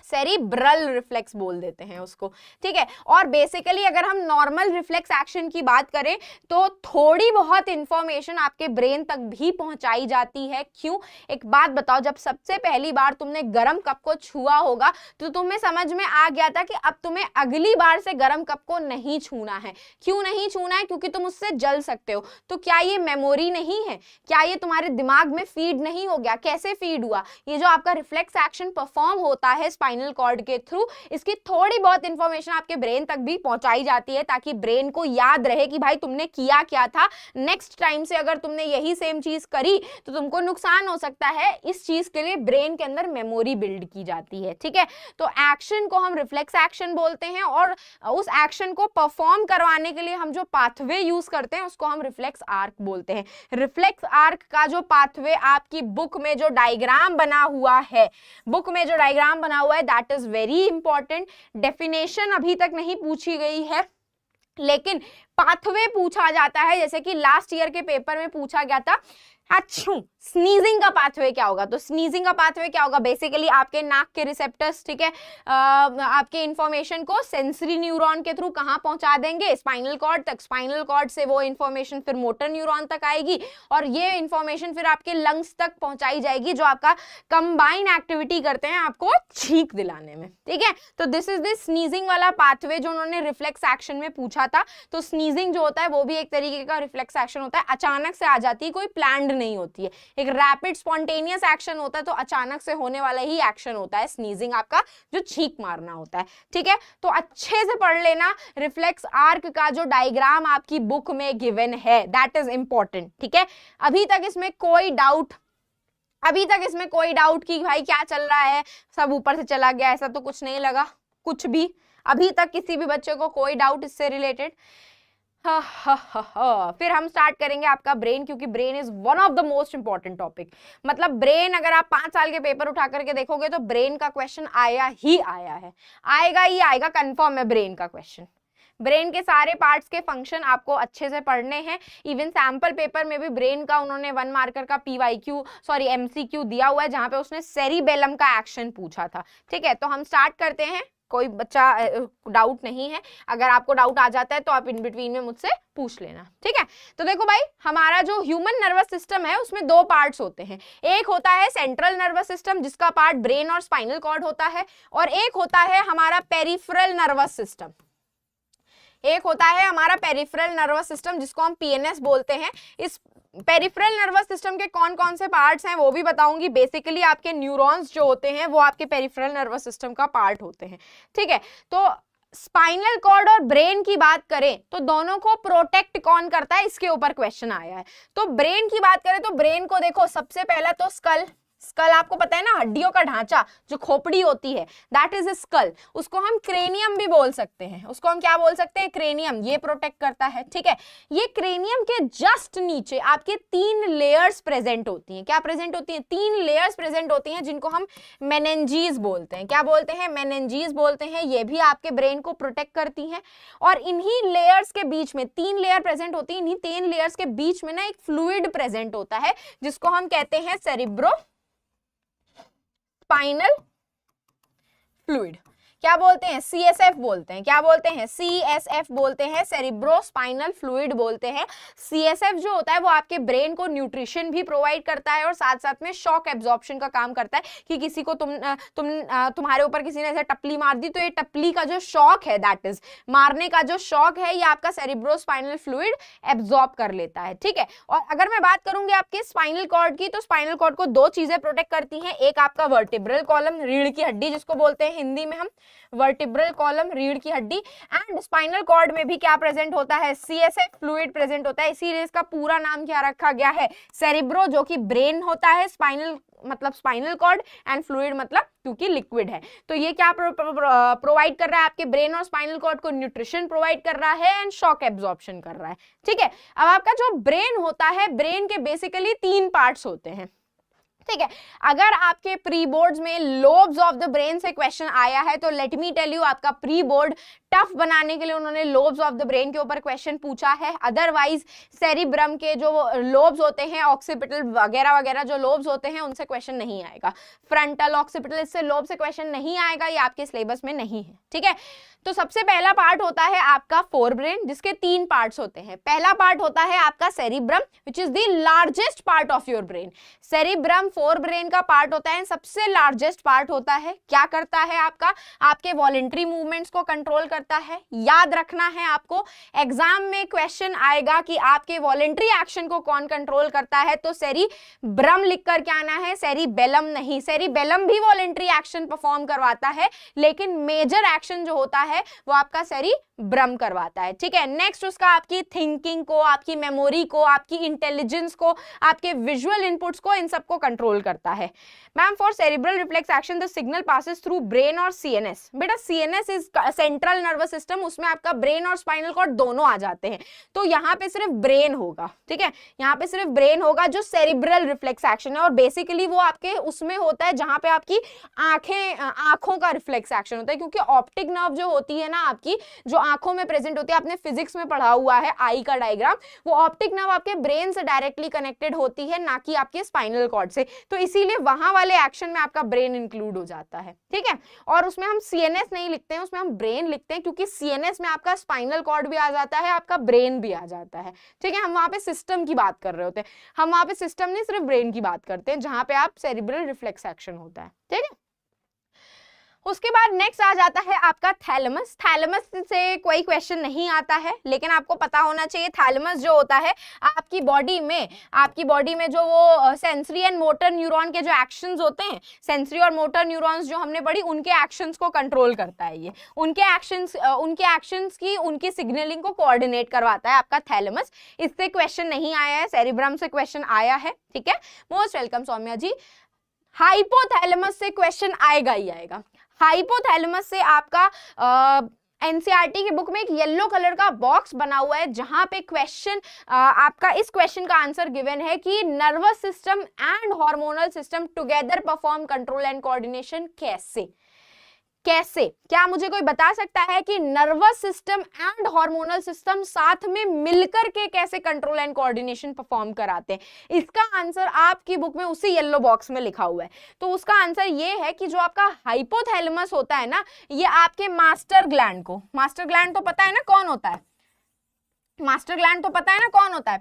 सेरिब्रल रिफ्लेक्स बोल देते हैं उसको, ठीक है। और बेसिकली अगर हम नॉर्मल रिफ्लेक्स एक्शन की बात करें तो थोड़ी बहुत इंफॉर्मेशन आपके ब्रेन तक भी पहुंचाई जाती है। क्यों? एक बात बताओ, जब सबसे पहली बार तुमने गर्म कप को छुआ होगा तो तुम्हें समझ में आ गया था कि अब तुम्हें अगली बार से गर्म कप को नहीं छूना है। क्यों नहीं छूना है? क्योंकि तुम उससे जल सकते हो। तो क्या ये मेमोरी नहीं है? क्या ये तुम्हारे दिमाग में फीड नहीं हो गया? कैसे फीड हुआ? ये जो आपका रिफ्लेक्स एक्शन परफॉर्म होता है स्पाइनल कॉर्ड के थ्रू, इसकी थोड़ी बहुत इंफॉर्मेशन आपके ब्रेन तक भी पहुंचाई जाती है, ताकि ब्रेन को याद रहे कि भाई तुमने किया क्या था। नेक्स्ट टाइम से अगर तुमने यही सेम चीज करी तो तुमको नुकसान हो सकता है। इस चीज के लिए ब्रेन के अंदर मेमोरी बिल्ड की जाती है, ठीक है। तो एक्शन को हम रिफ्लेक्स एक्शन बोलते हैं, और उस एक्शन को परफॉर्म करवाने के लिए हम जो पाथवे यूज करते हैं उसको हम रिफ्लेक्स आर्क बोलते हैं। रिफ्लेक्स आर्क का जो पाथवे आपकी बुक में जो डायग्राम बना हुआ है, that is very important. Definition अभी तक नहीं पूछी गई है, लेकिन पाथवे पूछा जाता है। जैसे कि लास्ट ईयर के पेपर में पूछा गया था, अच्छा स्नीजिंग का पाथवे क्या होगा? तो स्नीजिंग का पाथवे क्या होगा? बेसिकली आपके नाक के रिसेप्टर्स, ठीक है, आपके इंफॉर्मेशन को सेंसरी न्यूरॉन के थ्रू कहां पहुंचा देंगे? स्पाइनल कॉर्ड तक। स्पाइनल कॉर्ड से वो इंफॉर्मेशन फिर मोटर न्यूरॉन तक आएगी, और ये इंफॉर्मेशन फिर आपके लंग्स तक पहुंचाई जाएगी, जो आपका कंबाइन एक्टिविटी करते हैं आपको छींक दिलाने में, ठीक है। तो दिस इज दिस स्नीजिंग वाला पाथवे जो उन्होंने रिफ्लेक्स एक्शन में पूछा था। तो स्नीजिंग जो होता है वो भी एक तरीके का रिफ्लेक्स एक्शन होता है, अचानक से आ जाती है, कोई प्लान्ड नहीं होती है, एक रैपिड स्पॉन्टेनियस एक्शन होता है। तो अचानक से होने वाला ही एक्शन होता है स्नीजिंग, आपका जो छींक मारना होता है, ठीक है। तो अच्छे से पढ़ लेना, रिफ्लेक्स आर्क का जो डायग्राम आपकी बुक में गिवन है, दैट इज इंपॉर्टेंट, ठीक है। अभी तक इसमें कोई डाउट कि भाई क्या चल रहा है, सब ऊपर से चला गया, ऐसा तो कुछ नहीं लगा कुछ भी? अभी तक किसी भी बच्चे को कोई डाउट इससे रिलेटेड? फिर हम स्टार्ट करेंगे आपका ब्रेन, क्योंकि brain is one of the most important topic. मतलब ब्रेन, अगर आप 5 साल के पेपर उठा करके देखोगे तो ब्रेन का क्वेश्चन आया ही आया है, आएगा ही आएगा, कंफर्म है ब्रेन का क्वेश्चन। ब्रेन के सारे पार्ट्स के फंक्शन आपको अच्छे से पढ़ने हैं। इवन सैंपल पेपर में भी ब्रेन का उन्होंने 1 मार्कर का MCQ दिया हुआ है, जहां पे उसने सेरिबेलम का एक्शन पूछा था, ठीक है। तो हम स्टार्ट करते हैं। कोई बच्चा डाउट नहीं है, अगर आपको डाउट आ जाता है तो आप इन बिटवीन में मुझसे पूछ लेना, ठीक है। तो देखो भाई, हमारा जो ह्यूमन नर्वस सिस्टम है उसमें 2 पार्ट्स होते हैं। एक होता है सेंट्रल नर्वस सिस्टम, जिसका पार्ट ब्रेन और स्पाइनल कॉर्ड होता है, और एक होता है हमारा पेरिफेरल नर्वस सिस्टम। जिसको हम PNS बोलते हैं। इस पेरिफेरल नर्वस सिस्टम के कौन कौन से पार्ट्स हैं वो भी बताऊंगी। बेसिकली आपके न्यूरॉन्स जो होते हैं वो आपके पेरिफेरल नर्वस सिस्टम का पार्ट होते हैं, ठीक है। तो स्पाइनल कॉर्ड और ब्रेन की बात करें तो दोनों को प्रोटेक्ट कौन करता है, इसके ऊपर क्वेश्चन आया है। तो ब्रेन की बात करें तो ब्रेन को देखो, सबसे पहला तो स्कल आपको पता है ना, हड्डियों का ढांचा, जो खोपड़ी होती है, दैट इज स्कल। उसको हम क्रेनियम भी बोल सकते हैं। उसको हम क्या बोल सकते हैं? क्रेनियम। ये प्रोटेक्ट करता है, ठीक है। ये क्रेनियम के जस्ट नीचे आपके 3 लेयर्स प्रेजेंट होती हैं। क्या प्रेजेंट होती हैं? 3 लेयर्स प्रेजेंट होती हैं, जिनको हम मेनिंजीज बोलते हैं। क्या बोलते हैं? मेनिंजीज बोलते हैं। ये भी आपके ब्रेन को प्रोटेक्ट करती हैं। और इन्हीं लेयर्स के बीच में 3 लेयर प्रेजेंट होती है। इन्हीं 3 लेयर्स के बीच में ना एक फ्लूइड प्रेजेंट होता है, जिसको हम कहते हैं सेरिब्रो स्पाइनल फ्लूइड, क्या बोलते हैं? CSF बोलते हैं। क्या बोलते हैं? CSF बोलते हैं, सेरिब्रोस्पाइनल फ्लूइड बोलते हैं। CSF जो होता है वो आपके ब्रेन को न्यूट्रिशन भी प्रोवाइड करता है और साथ साथ में शॉक एब्जॉर्प्शन का काम करता है कि किसी को तुम्हारे ऊपर किसी ने ऐसे टपली मार दी तो ये टपली का जो शॉक है, दैट इज मारने का जो शॉक है, ये आपका सेरिब्रोस्पाइनल फ्लूइड एब्जॉर्ब कर लेता है, ठीक है। और अगर मैं बात करूंगी आपके स्पाइनल कॉर्ड की, तो स्पाइनल कॉर्ड को दो चीजें प्रोटेक्ट करती हैं। एक आपका वर्टिब्रल कॉलम, रीढ़ की हड्डी जिसको बोलते हैं हिंदी में हम, वर्टिब्रल कॉलम रीढ़ की हड्डी। एंड स्पाइनल कॉर्ड में भी क्या प्रेजेंट होता है? CSF फ्लूइड प्रेजेंट होता है, इसीलिए इसका पूरा नाम क्या रखा गया है? सेरिब्रो, जो कि ब्रेन होता है, स्पाइनल मतलब स्पाइनल कॉर्ड, एंड फ्लूइड मतलब क्योंकि लिक्विड है। तो ये क्या प्रोवाइड कर रहा है? आपके ब्रेन और स्पाइनल कॉर्ड को न्यूट्रिशन प्रोवाइड कर रहा है एंड शॉक एब्जॉर्प्शन कर रहा है, ठीक है। अब आपका जो ब्रेन होता है, ब्रेन के बेसिकली 3 पार्ट्स होते हैं, ठीक है। अगर आपके प्री बोर्ड्स में लोब्स ऑफ द ब्रेन से क्वेश्चन आया है तो लेट मी टेल यू, आपका प्री बोर्ड टफ बनाने के लिए उन्होंने लोब्स ऑफ द ब्रेन के ऊपर क्वेश्चन पूछा है। अदरवाइज सेरिब्रम के जो लोब्स होते हैं, ऑक्सीपिटल वगैरह वगैरह जो लोब्स होते हैं, उनसे क्वेश्चन नहीं आएगा। फ्रंटल, ऑक्सीपिटल, इससे लोब से क्वेश्चन नहीं आएगा, ये आपके सिलेबस में नहीं है, ठीक है। तो सबसे पहला पार्ट होता है आपका फोरब्रेन, जिसके 3 पार्ट्स होते हैं। पहला पार्ट होता है आपका cerebrum, which is the largest part of your brain. Cerebrum forebrain का पार्ट होता है, सबसे लार्जेस्ट पार्ट होता है। क्या करता है? आपके वॉलेंट्री मूवमेंट्स को कंट्रोल करता है। याद रखना है आपको, एग्जाम में क्वेश्चन आएगा कि आपके वॉलेंट्री एक्शन को कौन कंट्रोल करता है, तो सेरिब्रम लिख कर के आना है, सेरिबेलम नहीं। सेरिबेलम भी वॉलेंट्री एक्शन परफॉर्म करवाता है, लेकिन मेजर एक्शन जो होता है वो आपका सेरिब्रम करवाता है, ठीक है। नेक्स्ट उसका आपकी थिंकिंग को, आपकी मेमोरी को, आपकी इंटेलिजेंस को, आपके विजुअल इनपुट्स को, इन सबको कंट्रोल करता है। Ma'am, for cerebral reflex action the signal passes through brain और CNS। बेटा CNS is central nervous system, उसमें आपका ब्रेन और स्पाइनल कॉर्ड दोनों आ जाते हैं। तो यहाँ पे सिर्फ ब्रेन होगा, ठीक है, यहाँ पे सिर्फ ब्रेन होगा जो सेरिब्रल रिफ्लेक्स एक्शन है। और बेसिकली वो आपके उसमें होता है जहां पे आपकी आंखों का रिफ्लेक्स एक्शन होता है, क्योंकि ऑप्टिक नर्व जो होती है ना आपकी, जो आंखों में प्रेजेंट होती है, आपने फिजिक्स में पढ़ा हुआ है आई का डायग्राम, वो ऑप्टिक नर्व आपके ब्रेन से डायरेक्टली कनेक्टेड होती है, ना कि आपके स्पाइनल कॉर्ड से। तो इसीलिए वहां वाले एक्शन में आपका ब्रेन इंक्लूड हो जाता है, ठीक है। और उसमें हम CNS नहीं लिखते हैं, उसमें हम ब्रेन लिखते हैं, क्योंकि CNS में आपका स्पाइनल कॉर्ड भी आ जाता है, आपका ब्रेन भी आ जाता है, ठीक है। हम वहां पे सिस्टम की बात कर रहे होते हैं, हम वहां पे सिस्टम नहीं, सिर्फ ब्रेन की बात करते हैं, जहां पे आप सेरिब्रल रिफ्लेक्स एक्शन होता है, ठीक है। उसके बाद नेक्स्ट आ जाता है आपका थैलेमस। थैलेमस से कोई क्वेश्चन नहीं आता है, लेकिन आपको पता होना चाहिए थैलेमस जो होता है आपकी बॉडी में जो वो सेंसरी एंड मोटर न्यूरॉन के जो एक्शंस होते हैं, सेंसरी और मोटर न्यूरॉन्स जो हमने पढ़ी, उनके एक्शंस को कंट्रोल करता है। ये उनके एक्शंस की उनकी सिग्नलिंग को कोऑर्डिनेट करवाता है आपका थैलेमस। इससे क्वेश्चन नहीं आया है, सेरिब्रम से क्वेश्चन आया है, ठीक है। मोस्ट वेलकम सौम्या जी। हाइपोथैलेमस से क्वेश्चन आएगा ही आएगा। हाइपोथैलेमस से आपका एनसीईआरटी की बुक में एक येलो कलर का बॉक्स बना हुआ है, जहां पे क्वेश्चन आपका इस क्वेश्चन का आंसर गिवन है कि nervous system and hormonal system together perform control and coordination कैसे। क्या मुझे कोई बता सकता है कि nervous system and hormonal system साथ में मिलकर के कैसे कंट्रोल एंड कोऑर्डिनेशन परफॉर्म कराते हैं? इसका आंसर आपकी बुक में उसी येलो बॉक्स में लिखा हुआ है। तो उसका आंसर ये है कि जो आपका हाइपोथैलेमस होता है ना, ये आपके मास्टर ग्लैंड तो पता है ना कौन होता है? मास्टर ग्लैंड तो पता है ना कौन होता है?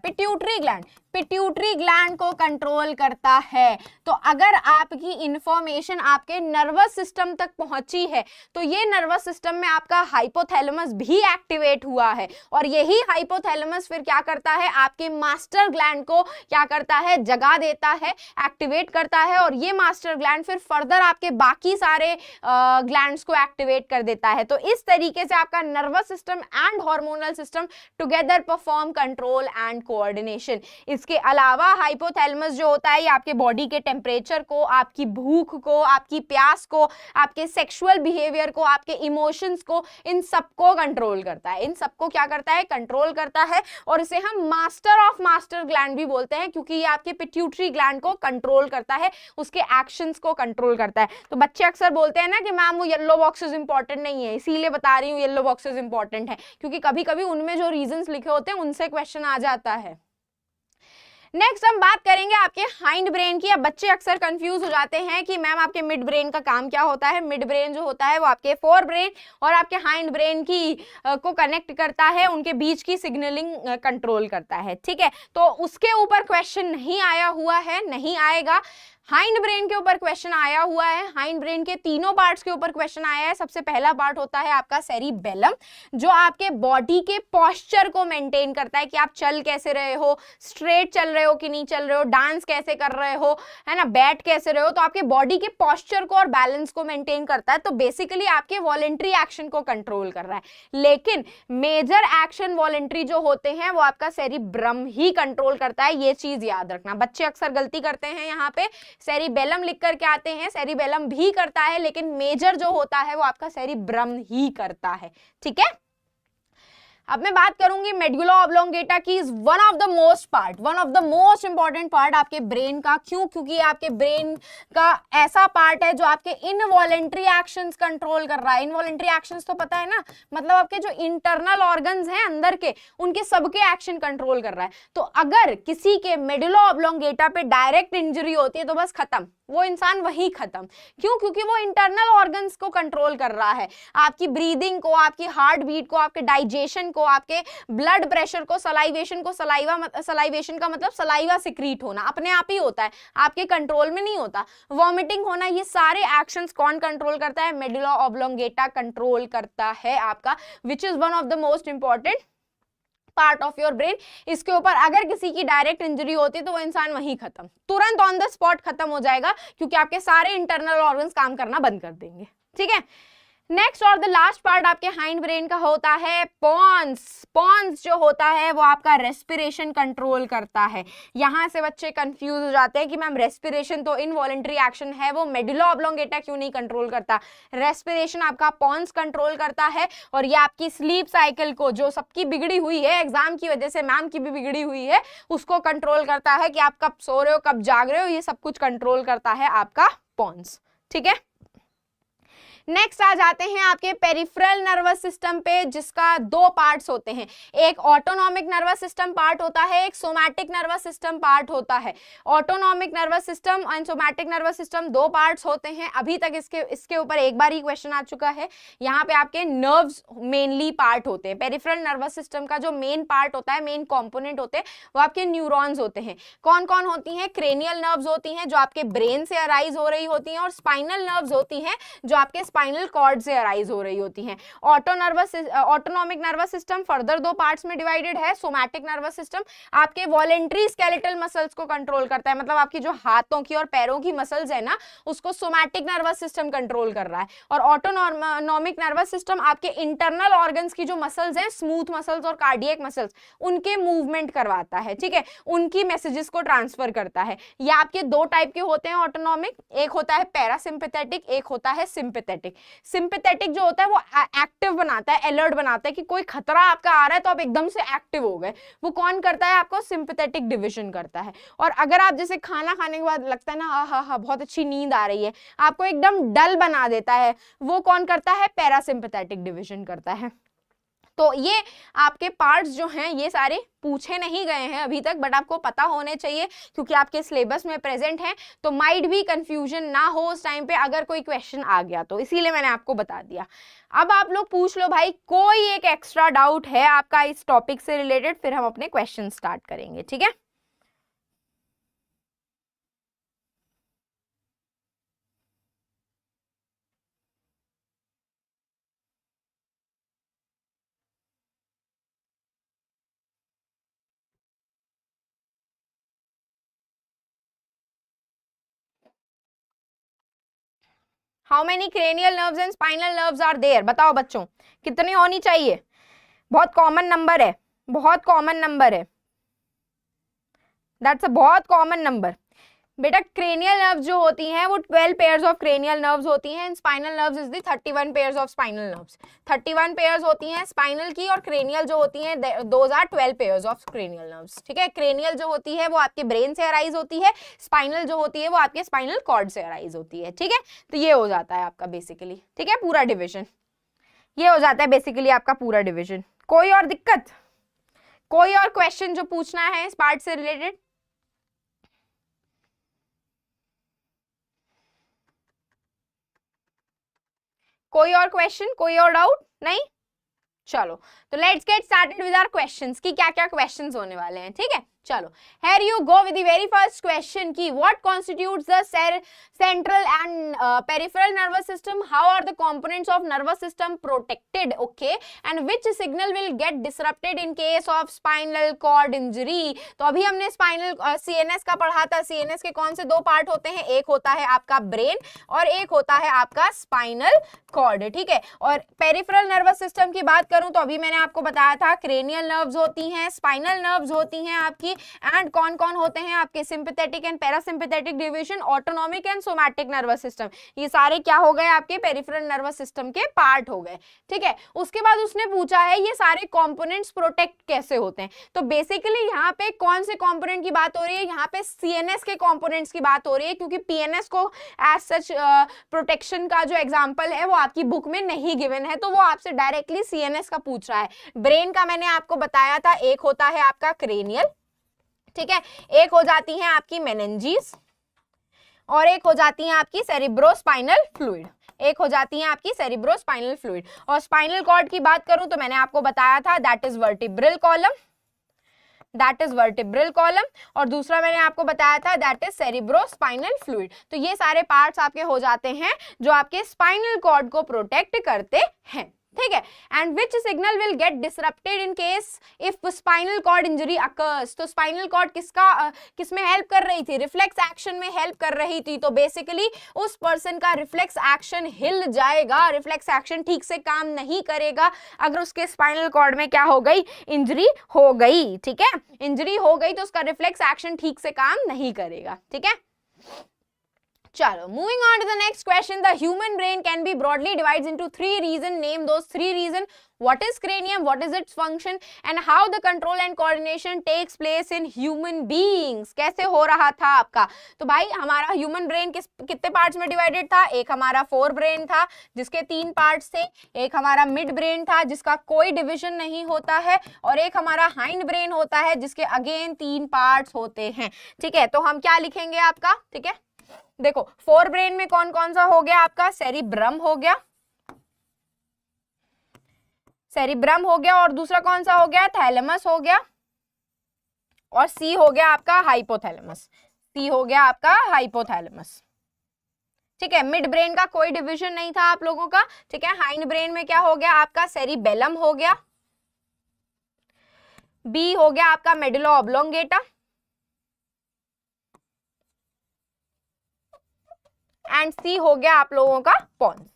पिट्यूटरी ग्लैंड को कंट्रोल करता है। तो अगर आपकी इंफॉर्मेशन आपके नर्वस सिस्टम तक पहुंची है, तो ये नर्वस सिस्टम में आपका हाइपोथैलेमस भी एक्टिवेट हुआ है, और यही हाइपोथैलेमस फिर क्या करता है? आपके मास्टर ग्लैंड को क्या करता है? जगा देता है, एक्टिवेट करता है, और ये मास्टर ग्लैंड फिर फर्दर आपके बाकी सारे ग्लैंड्स को एक्टिवेट कर देता है। तो इस तरीके से आपका nervous system and hormonal system together perform control and coordination. इसके अलावा हाइपोथैलेमस जो होता है, ये आपके बॉडी के टेम्परेचर को, आपकी भूख को, आपकी प्यास को, आपके सेक्सुअल बिहेवियर को, आपके इमोशंस को, इन सबको कंट्रोल करता है। इन सबको क्या करता है? कंट्रोल करता है। और इसे हम मास्टर ऑफ मास्टर ग्लैंड भी बोलते हैं, क्योंकि ये आपके पिट्यूटरी ग्लैंड को कंट्रोल करता है, उसके एक्शंस को कंट्रोल करता है। तो बच्चे अक्सर बोलते हैं ना कि मैम वो येलो बॉक्सेस इंपॉर्टेंट नहीं है, इसीलिए बता रही हूँ येलो बॉक्सेस इंपॉर्टेंट है, क्योंकि कभी कभी उनमें जो रीजंस लिखे होते हैं उनसे क्वेश्चन आ जाता है। नेक्स्ट हम बात करेंगे आपके हाइंड ब्रेन की। अब बच्चे अक्सर कंफ्यूज हो जाते हैं कि मैम आपके मिड ब्रेन का काम क्या होता है। मिड ब्रेन जो होता है वो आपके फोर ब्रेन और आपके हाइंड ब्रेन की को कनेक्ट करता है, उनके बीच की सिग्नलिंग कंट्रोल करता है, ठीक है। तो उसके ऊपर क्वेश्चन नहीं आया हुआ है, नहीं आएगा। हाइंड ब्रेन के ऊपर क्वेश्चन आया हुआ है, हाइंड ब्रेन के तीनों पार्ट्स के ऊपर क्वेश्चन आया है। सबसे पहला पार्ट होता है आपका सेरिबेलम, जो आपके बॉडी के पोस्चर को मेंटेन करता है कि आप चल कैसे रहे हो, स्ट्रेट चल रहे हो कि नहीं चल रहे हो, डांस कैसे कर रहे हो, है ना, बैठ कैसे रहे हो। तो आपके बॉडी के पोस्चर को और बैलेंस को मेंटेन करता है। तो बेसिकली आपके वॉलेंट्री एक्शन को कंट्रोल कर रहा है। लेकिन मेजर एक्शन वॉलेंट्री जो होते हैं वो आपका सेरिब्रम ही कंट्रोल करता है। ये चीज याद रखना, बच्चे अक्सर गलती करते हैं, यहाँ पे सेरिबेलम लिख करके आते हैं, सेरिबेलम भी करता है लेकिन मेजर जो होता है वो आपका सेरिब्रम ही करता है, ठीक है। अब मैं बात करूंगी मेडुला ऑब्लोंगेटा की। Is one of the most part, one of the most important part आपके ब्रेन का। क्यों? क्योंकि आपके ब्रेन का ऐसा पार्ट है जो आपके इनवॉलेंट्री एक्शंस कंट्रोल कर रहा है। इनवॉलेंट्री एक्शंस तो पता है ना, मतलब आपके जो इंटरनल ऑर्गन्स हैं अंदर के, उनके सबके एक्शन कंट्रोल कर रहा है। तो अगर किसी के मेडुला ऑब्लोंगेटा पे डायरेक्ट इंजरी होती है तो बस खत्म, वो इंसान वही खत्म। क्यों? क्योंकि वो इंटरनल ऑर्गन्स को कंट्रोल कर रहा है, आपकी ब्रीदिंग को, आपकी हार्ट बीट को, आपके डाइजेशन को, आपके ब्लड प्रेशर को, सलाइवेशन को। सलाइवेशन का मतलब सलाइवा सिक्रीट होना, अपने आप ही होता है, आपके कंट्रोल में नहीं होता। वॉमिटिंग होना, ये सारे एक्शंस कौन कंट्रोल करता है? मेडुला ऑब्लोंगेटा कंट्रोल करता है आपका, which is one of the most important part of your brain. इसके ऊपर अगर किसी की डायरेक्ट इंजरी होती है तो वो इंसान वहीं खत्म, तुरंत ऑन द स्पॉट खत्म हो जाएगा, क्योंकि आपके सारे इंटरनल ऑर्गन्स काम करना बंद कर देंगे, ठीक है। नेक्स्ट और द लास्ट पार्ट आपके हाइंड ब्रेन का होता है पॉन्स। पॉन्स जो होता है वो आपका रेस्पिरेशन कंट्रोल करता है। यहां से बच्चे कंफ्यूज हो जाते हैं कि मैम रेस्पिरेशन तो इनवॉलेंट्री एक्शन है, वो मेडुला ऑब्लोंगेटा क्यों नहीं कंट्रोल करता? रेस्पिरेशन आपका पॉन्स कंट्रोल करता है, और ये आपकी स्लीप साइकिल को, जो सबकी बिगड़ी हुई है एग्जाम की वजह से, मैम की भी बिगड़ी हुई है, उसको कंट्रोल करता है कि आप कब सो रहे हो, कब जाग रहे हो, ये सब कुछ कंट्रोल करता है आपका पॉन्स, ठीक है। नेक्स्ट आ जाते हैं आपके पेरिफेरल नर्वस सिस्टम पे, जिसका दो पार्ट्स होते हैं। एक ऑटोनॉमिक नर्वस सिस्टम पार्ट होता है, एक सोमैटिक नर्वस सिस्टम पार्ट होता है। Autonomic nervous system and somatic nervous system दो पार्ट्स होते हैं। अभी तक इसके ऊपर एक बार ही क्वेश्चन आ चुका है। यहाँ पे आपके नर्व्स मेनली पार्ट होते हैं। पेरिफेरल नर्वस सिस्टम का जो मेन पार्ट होता है, मेन कॉम्पोनेंट होते हैं, वो आपके न्यूरॉन्स होते हैं। कौन कौन होती हैं? क्रेनियल नर्व्स होती हैं जो आपके ब्रेन से अराइज हो रही होती हैं, और स्पाइनल नर्व्स होती हैं जो आपके स्पाइनल कॉर्ड से अराइज हो रही होती हैं। ऑटोनॉमिक नर्वस सिस्टम फर्दर दो पार्ट्स में डिवाइडेड है। सोमैटिक नर्वस सिस्टम आपके वॉलेंट्री स्केलेटल मसल्स को कंट्रोल करता है, मतलब आपकी जो हाथों की और पैरों की मसल्स है ना, उसको सोमैटिक नर्वस सिस्टम कंट्रोल कर रहा है। और ऑटोनॉमिक नर्वस सिस्टम आपके इंटरनल ऑर्गन्स की जो मसल्स हैं, स्मूथ मसल्स और कार्डियक मसल्स, उनके मूवमेंट करवाता है, ठीक है, उनकी मैसेजेस को ट्रांसफर करता है। ये आपके दो टाइप के होते हैं ऑटोनॉमिक, एक होता है पैरासिम्पैथेटिक, एक होता है सिंपैथेटिक। सिंपैथेटिक जो होता है वो एक्टिव बनाता है, अलर्ट बनाता है कि कोई खतरा आपका आ रहा है तो आप एकदम से एक्टिव हो गए। वो कौन करता है? आपको सिंपैथेटिक डिवीजन करता है। और अगर आप जैसे खाना खाने के बाद लगता है ना, हा बहुत अच्छी नींद आ रही है, आपको एकदम डल बना देता है, वो कौन करता है? पैरासिम्पैथेटिक डिवीजन करता है। तो ये आपके पार्ट्स जो हैं ये सारे पूछे नहीं गए हैं अभी तक, बट आपको पता होने चाहिए क्योंकि आपके सिलेबस में प्रेजेंट है। तो माइट भी कंफ्यूजन ना हो उस टाइम पे अगर कोई क्वेश्चन आ गया तो, इसीलिए मैंने आपको बता दिया। अब आप लोग पूछ लो भाई, कोई एक एक्स्ट्रा डाउट है आपका इस टॉपिक से रिलेटेड, फिर हम अपने क्वेश्चन स्टार्ट करेंगे, ठीक है। How many cranial nerves and spinal nerves are there? बताओ बच्चों, कितनी होनी चाहिए? बहुत कॉमन नंबर है, बहुत कॉमन नंबर है, दैट्स अ बहुत कॉमन नंबर। बेटा क्रेनियल नर्व्स जो होती हैं वो 12 पेयर्स ऑफ क्रेनियल नर्व्स होती हैं, and spinal nerves is the 31 pairs of spinal nerves. 31 pairs होती हैं स्पाइनल की, और क्रेनियल जो होती हैं those are 12 pairs of cranial nerves, ठीक है। क्रेनियल जो होती है वो आपके ब्रेन से अराइज होती है, स्पाइनल जो होती है वो आपके स्पाइनल कॉर्ड से अराइज होती है, ठीक है। तो ये हो जाता है आपका बेसिकली, ठीक है, पूरा डिविजन ये हो जाता है बेसिकली आपका पूरा डिविजन। कोई और दिक्कत, कोई और क्वेश्चन जो पूछना है इस पार्ट से रिलेटेड? कोई और क्वेश्चन, कोई और डाउट? नहीं? चलो तो let's get started with our questions कि क्या क्या क्वेश्चंस होने वाले हैं, ठीक है। चलो here you go with the very first question कि what constitutes the central and peripheral nervous system, how are the components of nervous system protected, okay, and which signal will get disrupted in case of spinal cord injury। तो अभी हमने spinal CNS का पढ़ा था। CNS के कौन से दो पार्ट होते हैं, एक होता है आपका ब्रेन और एक होता है आपका स्पाइनल कॉर्ड, ठीक है। और पेरिफेरल नर्वस सिस्टम की बात करूं तो अभी मैंने आपको बताया था क्रेनियल नर्व्स होती हैं, स्पाइनल नर्व्स होती हैं आपकी, एंड कौन कौन होते हैं आपके sympathetic and parasympathetic division, autonomic and somatic nervous system. ये सारे क्या हो गए आपके पेरिफेरल नर्वस सिस्टम के पार्ट हो गए, ठीक है। उसके बाद उसने पूछा है ये सारे कंपोनेंट्स प्रोटेक्ट कैसे होते हैं। तो बेसिकली यहाँ पे कौन से कंपोनेंट की बात हो रही है, यहाँ पे सीएनएस के कंपोनेंट्स की बात हो रही है, क्योंकि पीएनएस को एज सच प्रोटेक्शन का जो एग्जांपल है वो आपकी बुक में नहीं गिवन है, तो वो आपसे डायरेक्टली सीएनएस का पूछ रहा है। ब्रेन का मैंने आपको बताया था, एक होता है आपका क्रेनियल, ठीक है, एक हो जाती है आपकी मेनिंजीज और एक हो जाती है आपकी सेरिब्रोस्पाइनल फ्लूइड, एक हो जाती है आपकी सेरिब्रोस्पाइनल फ्लूइड। और स्पाइनल कॉर्ड की बात करूं तो मैंने आपको बताया था that is vertebral column, that is vertebral column, और दूसरा मैंने आपको बताया था दैट इज सेरिब्रोस्पाइनल फ्लूइड। तो ये सारे पार्ट्स आपके हो जाते हैं जो आपके स्पाइनल कॉर्ड को प्रोटेक्ट करते हैं, ठीक है। And which signal will get disrupted in case if spinal cord injury occurs. तो स्पाइनल कॉर्ड किसमें हेल्प कर रही थी, रिफ्लेक्स एक्शन में हेल्प कर रही थी। तो बेसिकली उस पर्सन का रिफ्लेक्स एक्शन हिल जाएगा, रिफ्लेक्स एक्शन ठीक से काम नहीं करेगा अगर उसके स्पाइनल कॉर्ड में क्या हो गई, इंजरी हो गई, ठीक है। इंजरी हो गई तो उसका रिफ्लेक्स एक्शन ठीक से काम नहीं करेगा, ठीक है। चलो moving on to the next question, the human brain can be broadly divides into 3 region, name those 3 region, what is cranium, what is its function and how the control and coordination takes place in human beings। कैसे हो रहा था आपका। तो भाई हमारा human brain कितने parts में डिवाइडेड था, एक हमारा फोर ब्रेन था जिसके 3 पार्ट्स थे, एक हमारा मिड ब्रेन था जिसका कोई डिवीजन नहीं होता है, और एक हमारा हाइंड ब्रेन होता है जिसके अगेन 3 पार्ट्स होते हैं, ठीक है। तो हम क्या लिखेंगे आपका, ठीक है, देखो फोर ब्रेन में कौन कौन सा हो गया आपका, सेरिब्रम हो गया, सेरिब्रम हो गया, और दूसरा कौन सा हो गया, थैलेमस हो गया, और सी हो गया आपका हाइपोथैलेमस, सी हो गया आपका हाइपोथैलेमस, ठीक है। मिड ब्रेन का कोई डिवीजन नहीं था आप लोगों का, ठीक है। हाइंड ब्रेन में क्या हो गया आपका, सेरिबेलम हो गया, बी हो गया आपका मेडुला ऑब्लोंगेटा, एंड सी हो गया आप लोगों का पॉन्स,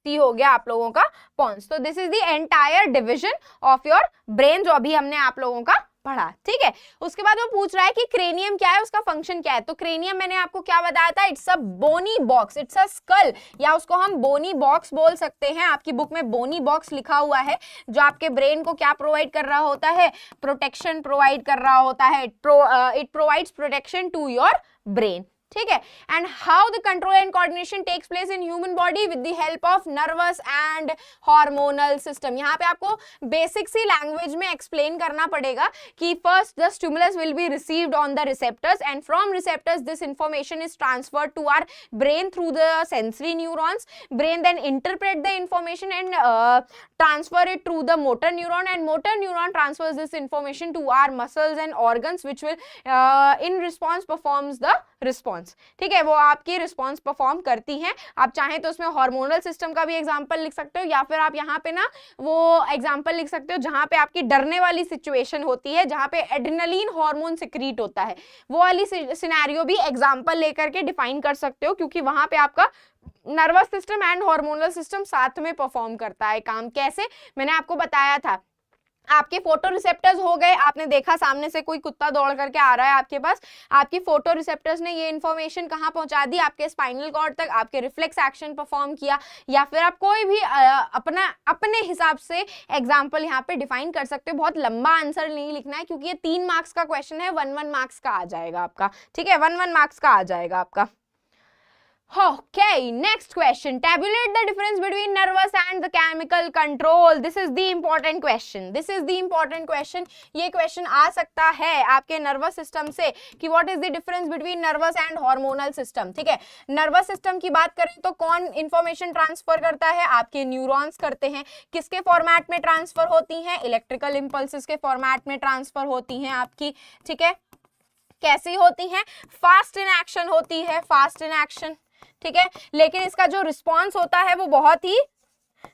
सी हो गया आप लोगों का पॉन्स। तो this is the entire division of your brain जो अभी हमने आप लोगों का पढ़ा, ठीक है। उसके बाद वो पूछ रहा है कि क्रेनियम क्या है, उसका फंक्शन क्या है। तो क्रेनियम मैंने आपको क्या बताया था, it's a bony box, it's a skull, या उसको हम बोनी बॉक्स बोल सकते हैं। आपकी बुक में बोनी बॉक्स लिखा हुआ है, जो आपके ब्रेन को क्या प्रोवाइड कर रहा होता है, प्रोटेक्शन प्रोवाइड कर रहा होता है। It provides protection to your brain, ठीक है। And how the control and coordination takes place in human body with the help of nervous and hormonal system. यहाँ पे आपको बेसिक सी लैंग्वेज में एक्सप्लेन करना पड़ेगा कि first the stimulus will be received on the receptors and from receptors this information is transferred to our brain through the sensory neurons. Brain then interpret the information and transfer it through the motor neuron, and motor neuron transfers this information to our muscles and organs which will in response performs the response, ठीक है। वो आपकी response perform करती हैं। आप चाहें तो उसमें हार्मोनल सिस्टम का भी एग्जांपल लिख सकते हो, या फिर आप यहाँ पे ना वो एग्जांपल लिख सकते हो जहाँ पे आपकी डरने वाली सिचुएशन होती है, जहाँ पे एड्रेनलिन हार्मोन सिक्रीट होता है, वो वाली सिनेरियो भी एग्जांपल लेकर के डिफाइन कर सकते हो, क्योंकि वहां पे आपका nervous system and hormonal system साथ में परफॉर्म करता है काम। कैसे, मैंने आपको बताया था, आपके फोटो रिसेप्टर्स हो गए, आपने देखा सामने से कोई कुत्ता दौड़ करके आ रहा है आपके पास, आपकी फोटो रिसेप्टर्स ने ये इन्फॉर्मेशन कहाँ पहुंचा दी, आपके स्पाइनल कॉर्ड तक, आपके रिफ्लेक्स एक्शन परफॉर्म किया, या फिर आप कोई भी अपने हिसाब से एग्जाम्पल यहाँ पे डिफाइन कर सकते हो। बहुत लंबा आंसर नहीं लिखना है क्योंकि ये 3 मार्क्स का क्वेश्चन है, 1 मार्क्स का आ जाएगा आपका, ठीक है, 1 मार्क्स का आ जाएगा आपका। Okay, next question. Tabulate the difference between nervous and the chemical control. This is the important question. This is the important question. ये question आ सकता है आपके nervous system से कि what is the difference between nervous and hormonal system. ठीक है, nervous system की बात करें तो कौन information transfer करता है? आपके neurons करते हैं. किसके format में transfer होती हैं? Electrical impulses के format में transfer होती हैं आपकी. ठीक है, कैसी होती हैं? Fast in action होती है, fast in action. ठीक है, लेकिन इसका जो रिस्पॉन्स होता है वो बहुत ही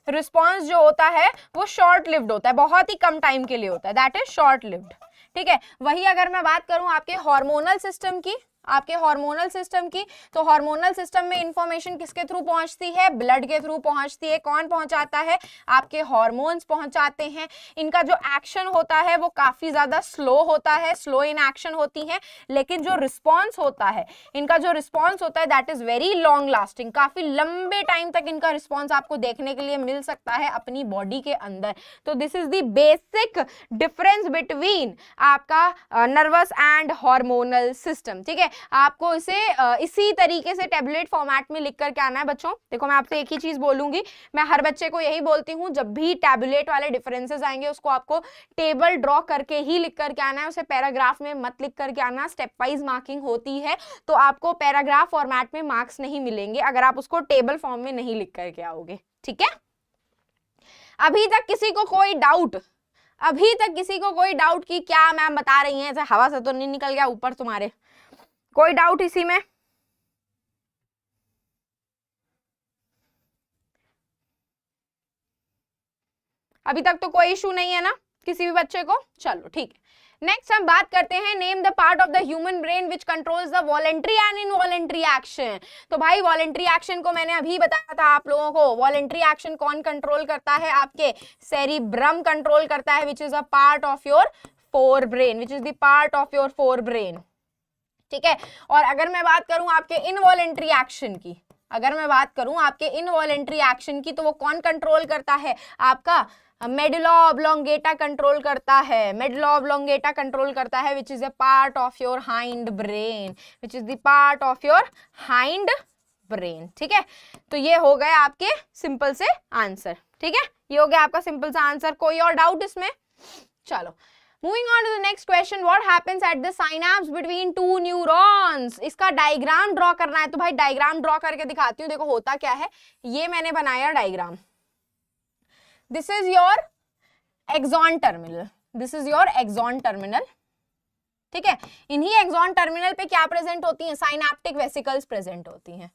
रिस्पॉन्स जो होता है वो शॉर्ट लिव्ड होता है, बहुत ही कम टाइम के लिए होता है, दैट इज शॉर्ट लिव्ड. ठीक है, वही अगर मैं बात करूं आपके हार्मोनल सिस्टम की, आपके हार्मोनल सिस्टम की, तो हार्मोनल सिस्टम में इंफॉर्मेशन किसके थ्रू पहुंचती है? ब्लड के थ्रू पहुंचती है. कौन पहुंचाता है? आपके हार्मोन्स पहुंचाते हैं. इनका जो एक्शन होता है वो काफी ज्यादा स्लो होता है, स्लो इन एक्शन होती है, लेकिन जो रिस्पॉन्स होता है, इनका जो रिस्पॉन्स होता है that is very long lasting. काफी लंबे टाइम तक इनका रिस्पॉन्स आपको देखने के लिए मिल सकता है अपनी बॉडी के अंदर. तो this is the basic difference between आपका नर्वस एंड हार्मोनल सिस्टम. ठीक है, आपको इसे इसी तरीके से टेबलेट फॉर्मेट में लिख करके आना है बच्चों. देखो मैं आपसे एक ही चीज बोलूंगी, मैं हर बच्चे को यही बोलती हूँ, जब भी टेबलेट वाले डिफरेंसेस आएंगे उसको आपको टेबल ड्रॉ करके ही लिख करके आना है, उसे पैराग्राफ में मत लिख करके आना. स्टेप वाइज मार्किंग होती है तो आपको पैराग्राफ फॉर्मेट में मार्क्स नहीं मिलेंगे अगर आप उसको टेबल फॉर्म में नहीं लिख करके आओगे. ठीक है, अभी तक किसी को कोई डाउट? अभी तक किसी को कोई डाउट कि क्या मैम बता रही हैं, ऐसे हवा से तो नहीं निकल गया ऊपर तुम्हारे? कोई डाउट इसी में? अभी तक तो कोई इशू नहीं है ना किसी भी बच्चे को? चलो ठीक है, नेक्स्ट हम बात करते हैं name the part of the human brain which controls the voluntary and involuntary action. तो भाई वॉलेंट्री एक्शन को मैंने अभी बताया था आप लोगों को. वॉलेंट्री एक्शन कौन कंट्रोल करता है? आपके सेरिब्रम कंट्रोल करता है, which is a part of your fore brain, which is the part of your fore brain. ठीक है, और अगर मैं बात करूं आपके इनवॉलेंट्री एक्शन की, अगर मैं बात करूं आपके इनवॉलेंट्री एक्शन की, तो वो कौन कंट्रोल करता है? आपका मेडुला ऑब्लोंगेटा कंट्रोल करता है. मेडुला ऑब्लोंगेटा कंट्रोल करता है, which is a part of your hind brain, which is the part of your hind brain. ठीक है, तो ये हो गए आपके सिंपल से आंसर. ठीक है, ये हो गया आपका सिंपल सा आंसर. कोई और डाउट इसमें? चलो moving on to the next question, what happens at the synapse between two neurons? इसका डायग्राम ड्रॉ करना है, तो भाई डायग्राम ड्रॉ करके दिखाती हूँ. देखो होता क्या है, ये मैंने बनाया diagram. This is your axon terminal, this is your axon terminal. ठीक है, इन्हीं एक्सॉन टर्मिनल पे क्या प्रेजेंट होती हैं? साइनेप्टिक वेसिकल्स प्रेजेंट होती हैं.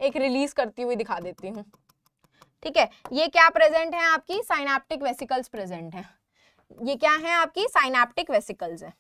एक रिलीज करती हुई दिखा देती हूँ. ठीक है, ये क्या प्रेजेंट है? आपकी साइनेप्टिक वेसिकल्स प्रेजेंट है. ये क्या है? आपकी साइनेप्टिक वेसिकल्स है.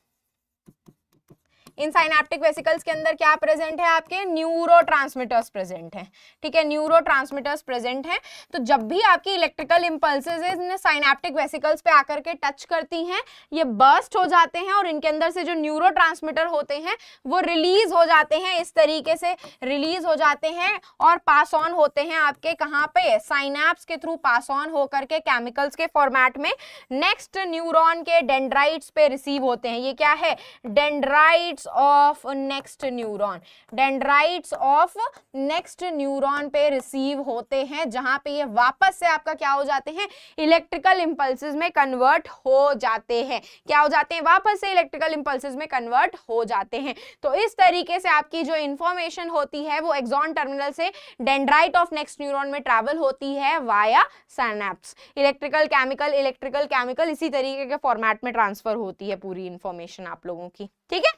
इन साइनेप्टिक वेसिकल्स के अंदर क्या प्रेजेंट है? आपके न्यूरोट्रांसमीटर्स प्रेजेंट हैं. ठीक है, न्यूरोट्रांसमीटर्स प्रेजेंट हैं. तो जब भी आपकी इलेक्ट्रिकल इंपल्सेस इन साइनेप्टिक वेसिकल्स पे आकर के टच करती हैं, ये बर्स्ट हो जाते हैं और इनके अंदर से जो न्यूरोट्रांसमीटर होते हैं वो रिलीज हो जाते हैं. इस तरीके से रिलीज हो जाते हैं और पास ऑन होते हैं आपके कहाँ पे? साइनेप्स के थ्रू पास ऑन होकर के केमिकल्स के फॉर्मेट में नेक्स्ट न्यूरॉन के डेंड्राइट्स पे रिसीव होते हैं. ये क्या है? Dendrites of next neuron, dendrites of next neuron पे रिसीव होते हैं, जहां पे ये वापस से आपका क्या हो जाते हैं? इलेक्ट्रिकल इंपल्सेस में कन्वर्ट हो जाते हैं. क्या हो जाते हैं? वापस से इलेक्ट्रिकल इंपल्सेस में कन्वर्ट हो जाते हैं. तो इस तरीके से आपकी जो इंफॉर्मेशन होती है वो एक्सॉन टर्मिनल से डेंड्राइट ऑफ नेक्स्ट न्यूरॉन में ट्रैवल होती है वाया सिनेप्स. इलेक्ट्रिकल केमिकल इसी तरीके के फॉर्मेट में ट्रांसफर होती है पूरी इंफॉर्मेशन आप लोगों की. ठीक है,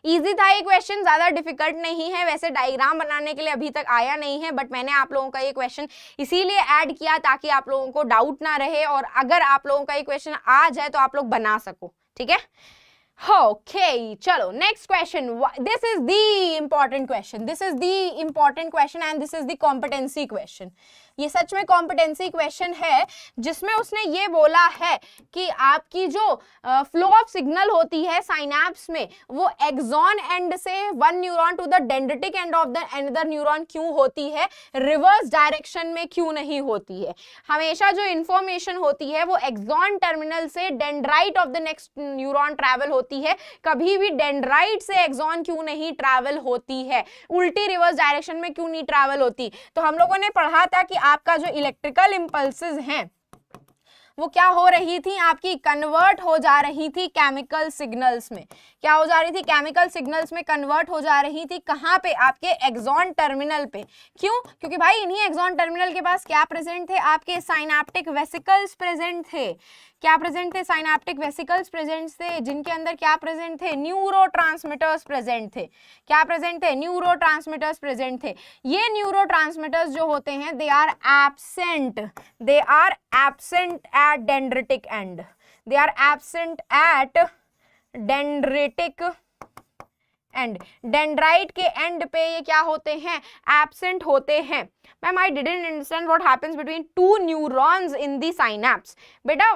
इजी था ये क्वेश्चन, ज्यादा डिफिकल्ट नहीं है. वैसे डायग्राम बनाने के लिए अभी तक आया नहीं है, बट मैंने आप लोगों का ये क्वेश्चन इसीलिए ऐड किया ताकि आप लोगों को डाउट ना रहे, और अगर आप लोगों का ये क्वेश्चन आ जाए तो आप लोग बना सको. ठीक है, Okay, चलो next question. This is the important question. This is the important question and this is the competency question. ये सच में कॉम्पिटेंसी क्वेश्चन है जिसमें उसने ये बोला है कि आपकी जो फ्लो ऑफ सिग्नल होती है साइनेप्स में वो एक्सॉन एंड से one neuron to the dendritic end of the another neuron क्यों होती है, रिवर्स डायरेक्शन में क्यों नहीं होती है. हमेशा जो इंफॉर्मेशन होती है वो एक्सॉन टर्मिनल से dendrite of the next neuron travel होती होती है, कभी भी डेंड्राइट से एक्सॉन क्यों नहीं ट्रैवल होती है, उल्टी रिवर्स डायरेक्शन में क्यों नहीं ट्रैवल होती? तो हम लोगों ने पढ़ा था कि आपका जो इलेक्ट्रिकल इंपल्सेस हैं वो क्या हो रही थी, आपकी कन्वर्ट हो जा रही थी केमिकल सिग्नल्स में। क्या हो जा रही थी? केमिकल सिग्नल्स में कन्वर्ट हो जा रही थी। कहाँ पे? आपके एक्सॉन टर्मिनल पे। क्यों? क्योंकि भाई इन्हीं एक्सॉन टर्मिनल के पास क्या प्रेजेंट थे? आपके साइनेप्टिक वेसिकल्स प्रेजेंट थे। क्या प्रेजेंट थे? साइनेप्टिक वेसिकल्स प्रेजेंट थे, जिनके अंदर क्या प्रेजेंट थे? न्यूरोट्रांसमीटर्स प्रेजेंट थे। क्या प्रेजेंट थे? न्यूरोट्रांसमीटर्स प्रेजेंट थे। ये न्यूरोट्रांसमीटर्स जो होते हैं they are absent at dendritic end. They are absent at dendritic end. Dendrite के एंड पे ये क्या होते हैं? एब्सेंट होते हैं। Ma'am I didn't understand what happens between two neurons in the synapse. बेटा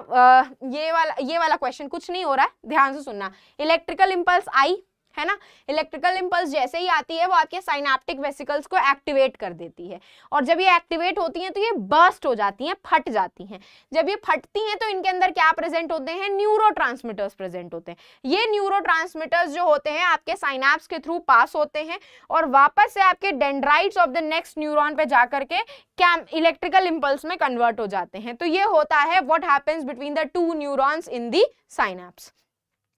ये वाला क्वेश्चन कुछ नहीं हो रहा है, ध्यान से सुनना। इलेक्ट्रिकल इंपल्स आई है ना, इलेक्ट्रिकल इंपल्स जैसे ही आती है वो आपके साइनेप्टिक वेसिकल्स को एक्टिवेट कर देती है, और जब ये एक्टिवेट होती हैं तो ये बर्स्ट हो जाती हैं, फट जाती हैं। जब ये फटती हैं तो इनके अंदर क्या प्रेजेंट होते हैं? न्यूरोट्रांसमीटर्स प्रेजेंट होते हैं। ये न्यूरोट्रांसमीटर्स जो होते हैं आपके साइनेप्स के थ्रू पास होते हैं और वापस से आपके dendrites of the next neuron पे जाकर के इलेक्ट्रिकल इंपल्स में कन्वर्ट हो जाते हैं। तो ये होता है what happens between the two neurons in the synapse.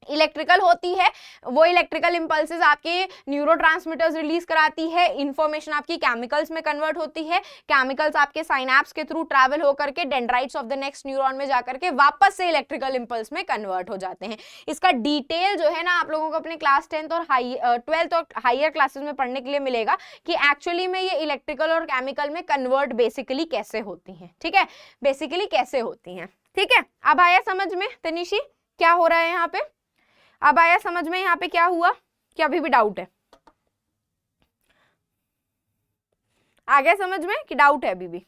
Electrical होती है, वो इलेक्ट्रिकल इंपल्सेस आपके न्यूरोट्रांसमीटर्स रिलीज कराती है, इंफॉर्मेशन आपकी केमिकल्स में कन्वर्ट होती है, केमिकल्स आपके साइनेप्स के थ्रू ट्रैवल होकर के dendrites of the next neuron में जाकर के वापस से इलेक्ट्रिकल इंपल्स में कन्वर्ट हो जाते हैं। इसका डिटेल जो है ना आप लोगों को अपने क्लास 10th और 12th और हायर क्लासेस में पढ़ने के लिए मिलेगा कि एक्चुअली में ये इलेक्ट्रिकल और केमिकल में कन्वर्ट बेसिकली कैसे होती हैं। ठीक है, बेसिकली कैसे होती हैं। ठीक है, अब आया समझ में तनिशी क्या हो रहा है यहाँ पे? अब आया समझ में यहाँ पे क्या हुआ? क्या अभी भी डाउट है? आ गया समझ में कि डाउट है अभी भी?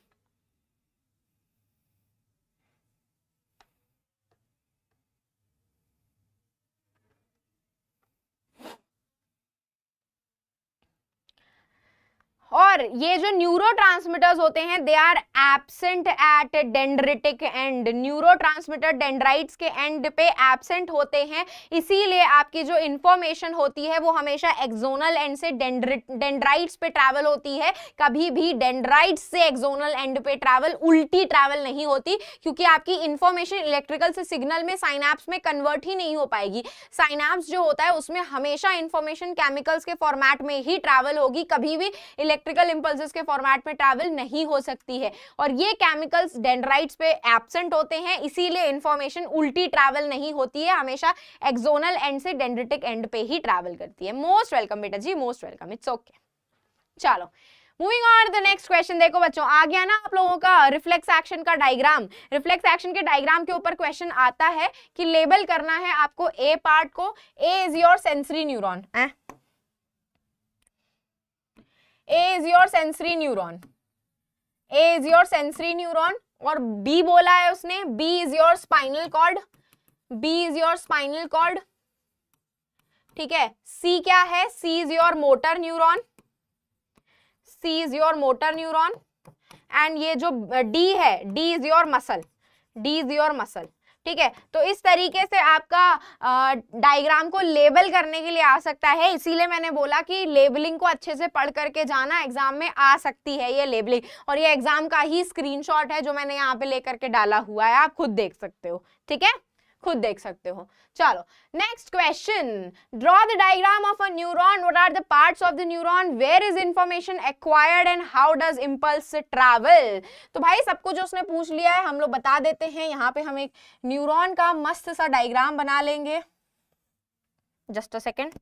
और ये जो न्यूरोट्रांसमीटर्स होते हैं they are absent at dendritic end. Neurotransmitter dendrites के एंड पे एब्सेंट होते हैं, इसीलिए आपकी जो इंफॉर्मेशन होती है वो हमेशा एक्सोनल एंड से डेंड्राइट्स पे ट्रैवल होती है। कभी भी डेंड्राइट्स से एक्सोनल एंड पे ट्रैवल, उल्टी ट्रैवल नहीं होती, क्योंकि आपकी इंफॉर्मेशन इलेक्ट्रिकल से सिग्नल में साइनेप्स में कन्वर्ट ही नहीं हो पाएगी। साइनेप्स जो होता है उसमें हमेशा इंफॉर्मेशन केमिकल्स के फॉर्मेट में ही ट्रैवल होगी, कभी भी इलेक्ट्रिकल इंपल्सेस के फॉर्मेट में ट्रैवल नहीं हो सकती है। और ये केमिकल्स डेंड्राइट्स पे एब्सेंट होते हैं, इसीलिए इंफॉर्मेशन उल्टी ट्रैवल नहीं होती है, हमेशा एक्सोनल एंड से डेंड्रिटिक एंड पे ही ट्रैवल करती है। मोस्ट वेलकम बेटा जी, मोस्ट वेलकम, इट्स ओके। चलो moving on the next question. देखो बच्चों, आ गया ना आप लोगों का रिफ्लेक्स एक्शन का डायग्राम। रिफ्लेक्स एक्शन के डायग्राम के ऊपर क्वेश्चन आता है कि लेबल करना है आपको ए पार्ट को। A is your sensory neuron, A is your sensory neuron, A is your sensory neuron, और B बोला है उसने, B is your spinal cord, B is your spinal cord, ठीक है। C क्या है? C is your motor neuron, C is your motor neuron, and ये जो D है, D is your muscle, D is your muscle, ठीक है। तो इस तरीके से आपका डायग्राम को लेबल करने के लिए आ सकता है, इसीलिए मैंने बोला कि लेबलिंग को अच्छे से पढ़ करके जाना, एग्जाम में आ सकती है ये लेबलिंग। और ये एग्जाम का ही स्क्रीनशॉट है जो मैंने यहाँ पे लेकर के डाला हुआ है, आप खुद देख सकते हो, ठीक है, खुद देख सकते हो। चलो next question, draw the diagram of a neuron, what are the parts of the neuron, where is information acquired and how does impulse travel. तो भाई सब कुछ उसने पूछ लिया है, हम लोग बता देते हैं। यहाँ पे हम एक न्यूरॉन का मस्त सा डायग्राम बना लेंगे, जस्ट अ सेकेंड।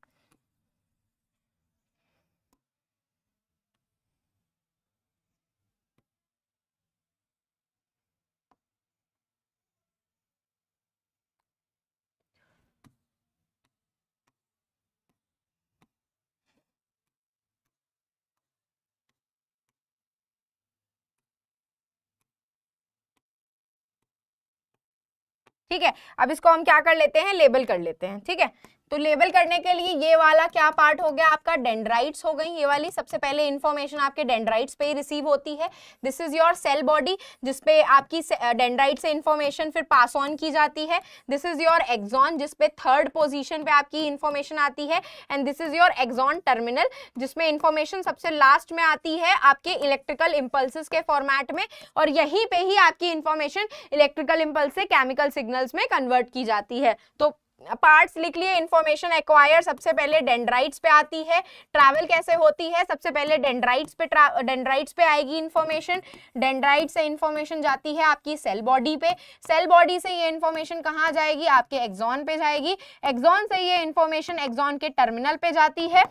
ठीक है, अब इसको हम क्या कर लेते हैं, लेबल कर लेते हैं। ठीक है, तो लेबल करने के लिए ये वाला क्या पार्ट हो गया आपका, डेंड्राइट्स हो गई ये वाली, सबसे पहले इंफॉर्मेशन आपके डेंड्राइट्स पे ही रिसीव होती है। This is your cell body जिसपे आपकी डेंड्राइट से इंफॉर्मेशन फिर पास ऑन की जाती है। दिस इज योर एक्सॉन जिसपे थर्ड पोजीशन पे आपकी इंफॉर्मेशन आती है। And this is your axon terminal जिसमें इंफॉर्मेशन सबसे लास्ट में आती है आपके इलेक्ट्रिकल इंपल्सेस के फॉर्मेट में, और यहीं पे ही आपकी इंफॉर्मेशन इलेक्ट्रिकल इंपल्स से केमिकल सिग्नल्स में कन्वर्ट की जाती है। तो पार्ट्स लिख लिए, इंफॉर्मेशन एक्वायर सबसे पहले डेंड्राइट्स पे आती है, ट्रैवल कैसे होती है, सबसे पहले डेंड्राइट्स पे आएगी इंफॉर्मेशन, डेंड्राइट से इंफॉर्मेशन जाती है आपकी सेल बॉडी पे, सेल बॉडी से ये इंफॉर्मेशन कहाँ जाएगी, आपके एक्सॉन पे जाएगी, एक्सॉन से ये इंफॉर्मेशन एक्सॉन के टर्मिनल पे जाती है,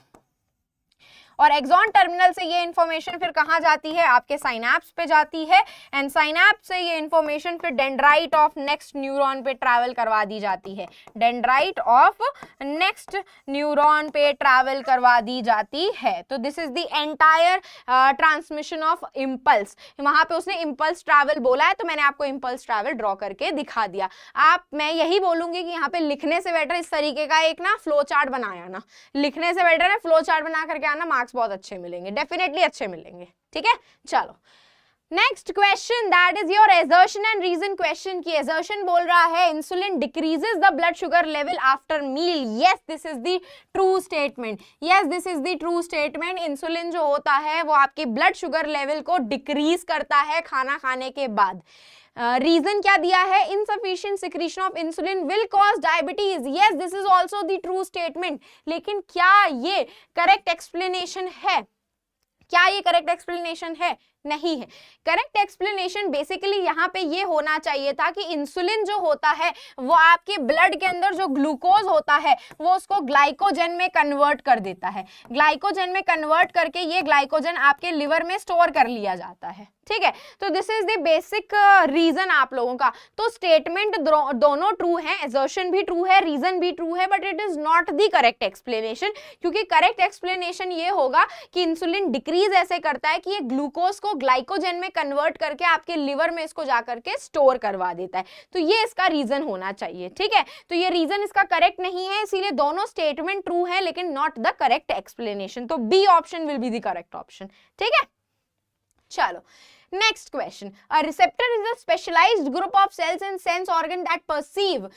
और एक्सॉन टर्मिनल से ये इंफॉर्मेशन फिर कहाँ जाती है, आपके साइनैप्स पे जाती है, एंड साइनैप्स से ये इंफॉर्मेशन फिर डेंड्राइट ऑफ नेक्स्ट न्यूरॉन पे ट्रैवल करवा दी जाती है, डेंड्राइट ऑफ नेक्स्ट न्यूरॉन पे ट्रैवल करवा दी जाती है। तो this is the entire transmission of impulse. वहां पे उसने इम्पल्स ट्रैवल बोला है तो मैंने आपको इम्पल्स ट्रैवल ड्रॉ करके दिखा दिया। मैं यही बोलूंगी कि यहाँ पे लिखने से बेटर इस तरीके का एक ना फ्लो चार्ट बनाया ना, लिखने से बेटर है फ्लो चार्ट बना करके आना, बहुत अच्छे मिलेंगे, डेफिनेटली अच्छे मिलेंगे। ठीक है, चलो next question, that is your assertion and reason question. की assertion बोल रहा है insulin decreases the blood sugar level after meal. Yes this is the true statement, yes this is the true statement. Insulin जो होता है वो आपके blood sugar level को डिक्रीज करता है खाना खाने के बाद। रीजन क्या दिया है, insufficient secretion of insulin will cause diabetes. Yes this is also the true statement. लेकिन क्या ये करेक्ट एक्सप्लेनेशन है, क्या ये करेक्ट एक्सप्लेनेशन है? नहीं है। करेक्ट एक्सप्लेनेशन बेसिकली यहाँ पे ये होना चाहिए था कि इंसुलिन जो होता है वो आपके ब्लड के अंदर जो ग्लूकोज होता है वो उसको ग्लाइकोजन में कन्वर्ट कर देता है, ग्लाइकोजन में कन्वर्ट करके ये ग्लाइकोजन आपके लिवर में स्टोर कर लिया जाता है। ठीक है, तो this is the basic reason आप लोगों का। तो स्टेटमेंट दोनों ट्रू है, assertion भी ट्रू है, रीजन भी ट्रू है, but it is not the correct explanation. क्योंकि करेक्ट एक्सप्लेनेशन ये होगा कि इंसुलिन डिक्रीज ऐसे करता है कि ये ग्लूकोज को ग्लाइकोजन में कन्वर्ट करके आपके लिवर में इसको जाकर के स्टोर करवा देता है। तो ये इसका रीजन होना चाहिए। ठीक है, तो ये रीजन इसका करेक्ट नहीं है, इसीलिए दोनों स्टेटमेंट ट्रू है लेकिन नॉट द करेक्ट एक्सप्लेनेशन। तो B option will be the correct option. ठीक है, चलो next question, a receptor is a specialized group of cells and sense organ that perceive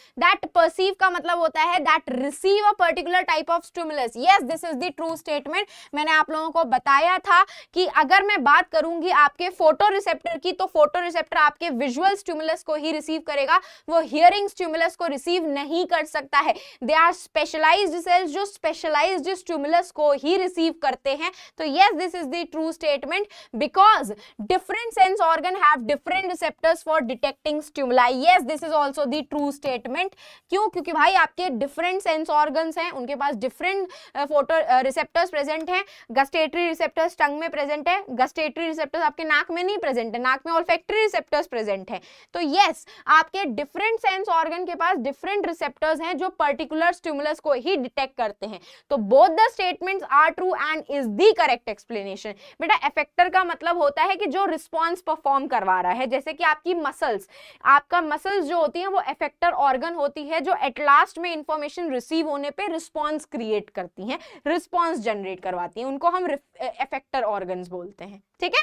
का मतलब होता है that receive a particular type of stimulus. yes this is the true statement। मैंने आप लोगों को बताया था कि अगर मैं बात करूंगी आपके फोटो रिसेप्टर की, तो फोटो रिसेप्टर आपके विजुअल स्टिमुलस को ही रिसीव करेगा, वो हियरिंग स्टिमुलस को रिसीव नहीं कर सकता है। दे आर स्पेशलाइज्ड सेल्स जो स्पेशलाइज्ड स्टिमुलस को ही रिसीव करते हैं। तो yes this is the true statement because different sense organ have different receptors for detecting stimuli. yes this is also the true statement। क्यों? क्योंकि भाई आपके different sense organs हैं, उनके पास different photo receptors present हैं। gustatory receptors टंग में present है, gustatory receptors आपके नाक में नहीं present है, नाक में olfactory receptors present है। तो yes आपके different sense organ के पास different receptors हैं जो particular stimulus को ही detect करते हैं। तो both the statements are true and is the correct explanation। बेटा effector का मतलब होता है कि जो रिस्पॉन्स परफॉर्म करवा रहा है, जैसे कि आपकी मसल्स, आपका मसल्स जो होती हैं वो इफेक्टर ऑर्गन होती है जो एट लास्ट में इंफॉर्मेशन रिसीव होने पे रिस्पॉन्स क्रिएट करती हैं, रिस्पॉन्स जनरेट करवाती हैं, उनको हम इफेक्टर ऑर्गन्स बोलते हैं। ठीक है,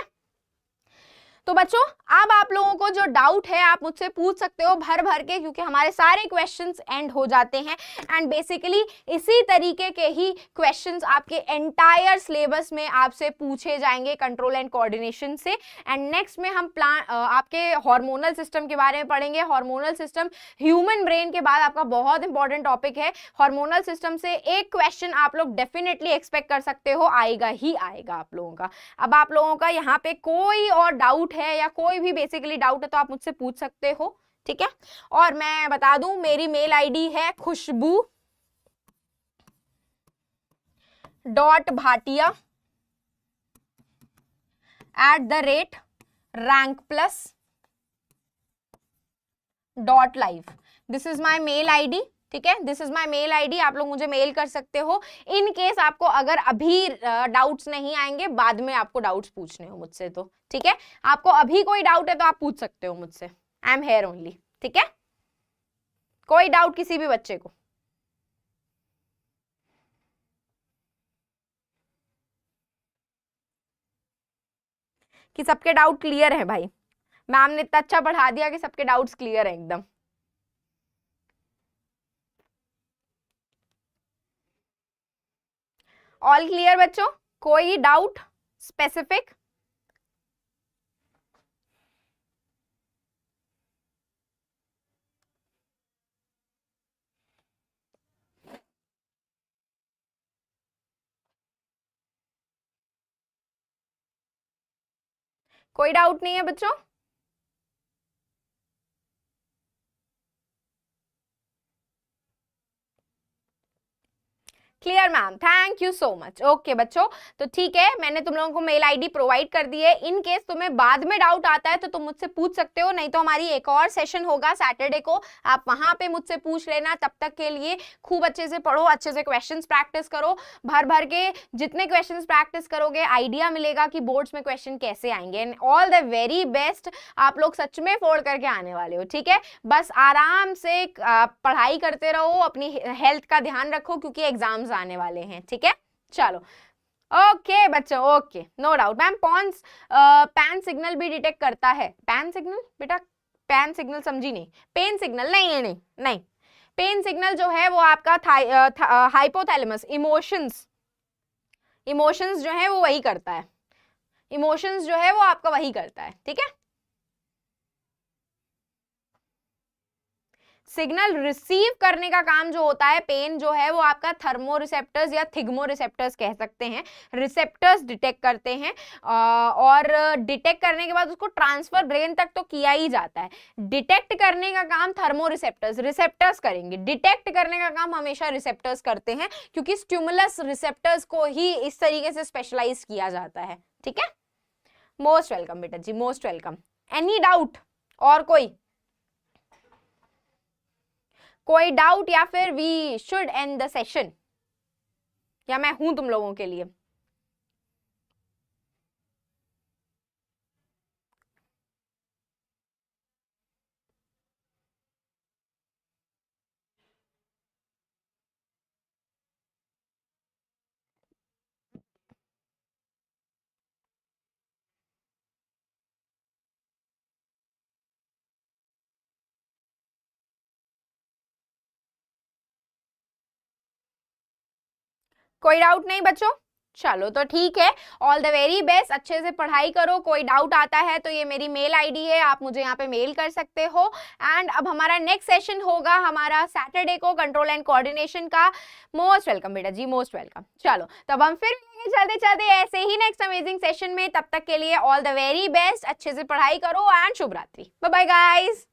तो बच्चों अब आप लोगों को जो डाउट है आप मुझसे पूछ सकते हो भर भर के, क्योंकि हमारे सारे क्वेश्चंस एंड हो जाते हैं एंड बेसिकली इसी तरीके के ही क्वेश्चंस आपके एंटायर सिलेबस में आपसे पूछे जाएंगे कंट्रोल एंड कोऑर्डिनेशन से। एंड नेक्स्ट में हम आपके हार्मोनल सिस्टम के बारे में पढ़ेंगे। हार्मोनल सिस्टम ह्यूमन ब्रेन के बाद आपका बहुत इंपॉर्टेंट टॉपिक है। हार्मोनल सिस्टम से एक क्वेश्चन आप लोग डेफिनेटली एक्सपेक्ट कर सकते हो, आएगा ही आएगा आप लोगों का। अब आप लोगों का यहाँ पे कोई और डाउट है या कोई भी बेसिकली डाउट है तो आप मुझसे पूछ सकते हो। ठीक है, और मैं बता दूं मेरी मेल आईडी है khushbu@rankplus.live। This is my mail ID. ठीक है, this is my mail ID, आप लोग मुझे मेल कर सकते हो। इन केस आपको अगर अभी डाउट्स नहीं आएंगे, बाद में आपको डाउट्स पूछने हो मुझसे तो ठीक है, आपको अभी कोई डाउट है तो आप पूछ सकते हो मुझसे, आई एम हेयर ओनली। ठीक है, कोई डाउट किसी भी बच्चे को? कि सबके डाउट क्लियर है भाई। मैम ने इतना अच्छा पढ़ा दिया कि सबके डाउट्स क्लियर है एकदम। ऑल क्लियर बच्चों, कोई डाउट स्पेसिफिक? कोई डाउट नहीं है बच्चों? Clear ma'am, thank you so much. Okay बच्चों, तो ठीक है, मैंने तुम लोगों को मेल आईडी प्रोवाइड कर दी है। इन केस तुम्हें बाद में डाउट आता है तो तुम मुझसे पूछ सकते हो, नहीं तो हमारी एक और सेशन होगा सैटरडे को, आप वहां पे मुझसे पूछ लेना। तब तक के लिए खूब अच्छे से पढ़ो, अच्छे से क्वेश्चंस प्रैक्टिस करो, भर भर के जितने क्वेश्चंस प्रैक्टिस करोगे आइडिया मिलेगा कि बोर्ड्स में क्वेश्चन कैसे आएंगे। And all the very best, आप लोग सच में फोड़ करके आने वाले हो, ठीक है? बस आराम से पढ़ाई करते रहो, अपनी हेल्थ का ध्यान रखो क्योंकि एग्जाम्स आने वाले हैं, ठीक है? चलो ओके बच्चों, okay, no doubt. Ma'am pons pain signal भी डिटेक्ट करता है? पैन सिग्नल बेटा, पैन सिग्नल समझी नहीं, पेन सिग्नल नहीं, नहीं नहीं, पेन सिग्नल जो है वो आपका हाइपोथैलेमस, इमोशंस, इमोशंस जो है वो वही करता है, इमोशंस जो है वो आपका वही करता है, ठीक है? सिग्नल रिसीव करने का काम जो होता है, पेन जो है वो आपका थर्मो रिसेप्टर्स या थिग्मो रिसेप्टर्स कह सकते हैं, रिसेप्टर्स डिटेक्ट करते हैं। और डिटेक्ट करने के बाद उसको ट्रांसफर ब्रेन तक तो किया ही जाता है। डिटेक्ट करने का काम थर्मो रिसेप्टर्स, रिसेप्टर्स करेंगे, डिटेक्ट करने का काम हमेशा रिसेप्टर्स करते हैं, क्योंकि स्टिमुलस रिसेप्टर्स को ही इस तरीके से स्पेशलाइज किया जाता है, ठीक है? मोस्ट वेलकम बेटा जी, मोस्ट वेलकम। एनी डाउट और कोई डाउट, या फिर we should end the session, या मैं हूं तुम लोगों के लिए? कोई डाउट नहीं बच्चों? चलो तो ठीक है, ऑल द वेरी बेस्ट, अच्छे से पढ़ाई करो। कोई डाउट आता है तो ये मेरी मेल आईडी है, आप मुझे यहाँ पे मेल कर सकते हो। एंड अब हमारा नेक्स्ट सेशन होगा हमारा सैटरडे को, कंट्रोल एंड कोऑर्डिनेशन का। मोस्ट वेलकम बेटा जी, मोस्ट वेलकम। चलो तब हम फिर मिलेंगे चलते चलते ऐसे ही नेक्स्ट अमेजिंग सेशन में। तब तक के लिए ऑल द वेरी बेस्ट, अच्छे से पढ़ाई करो एंड शुभ रात्रि। Bye bye guys.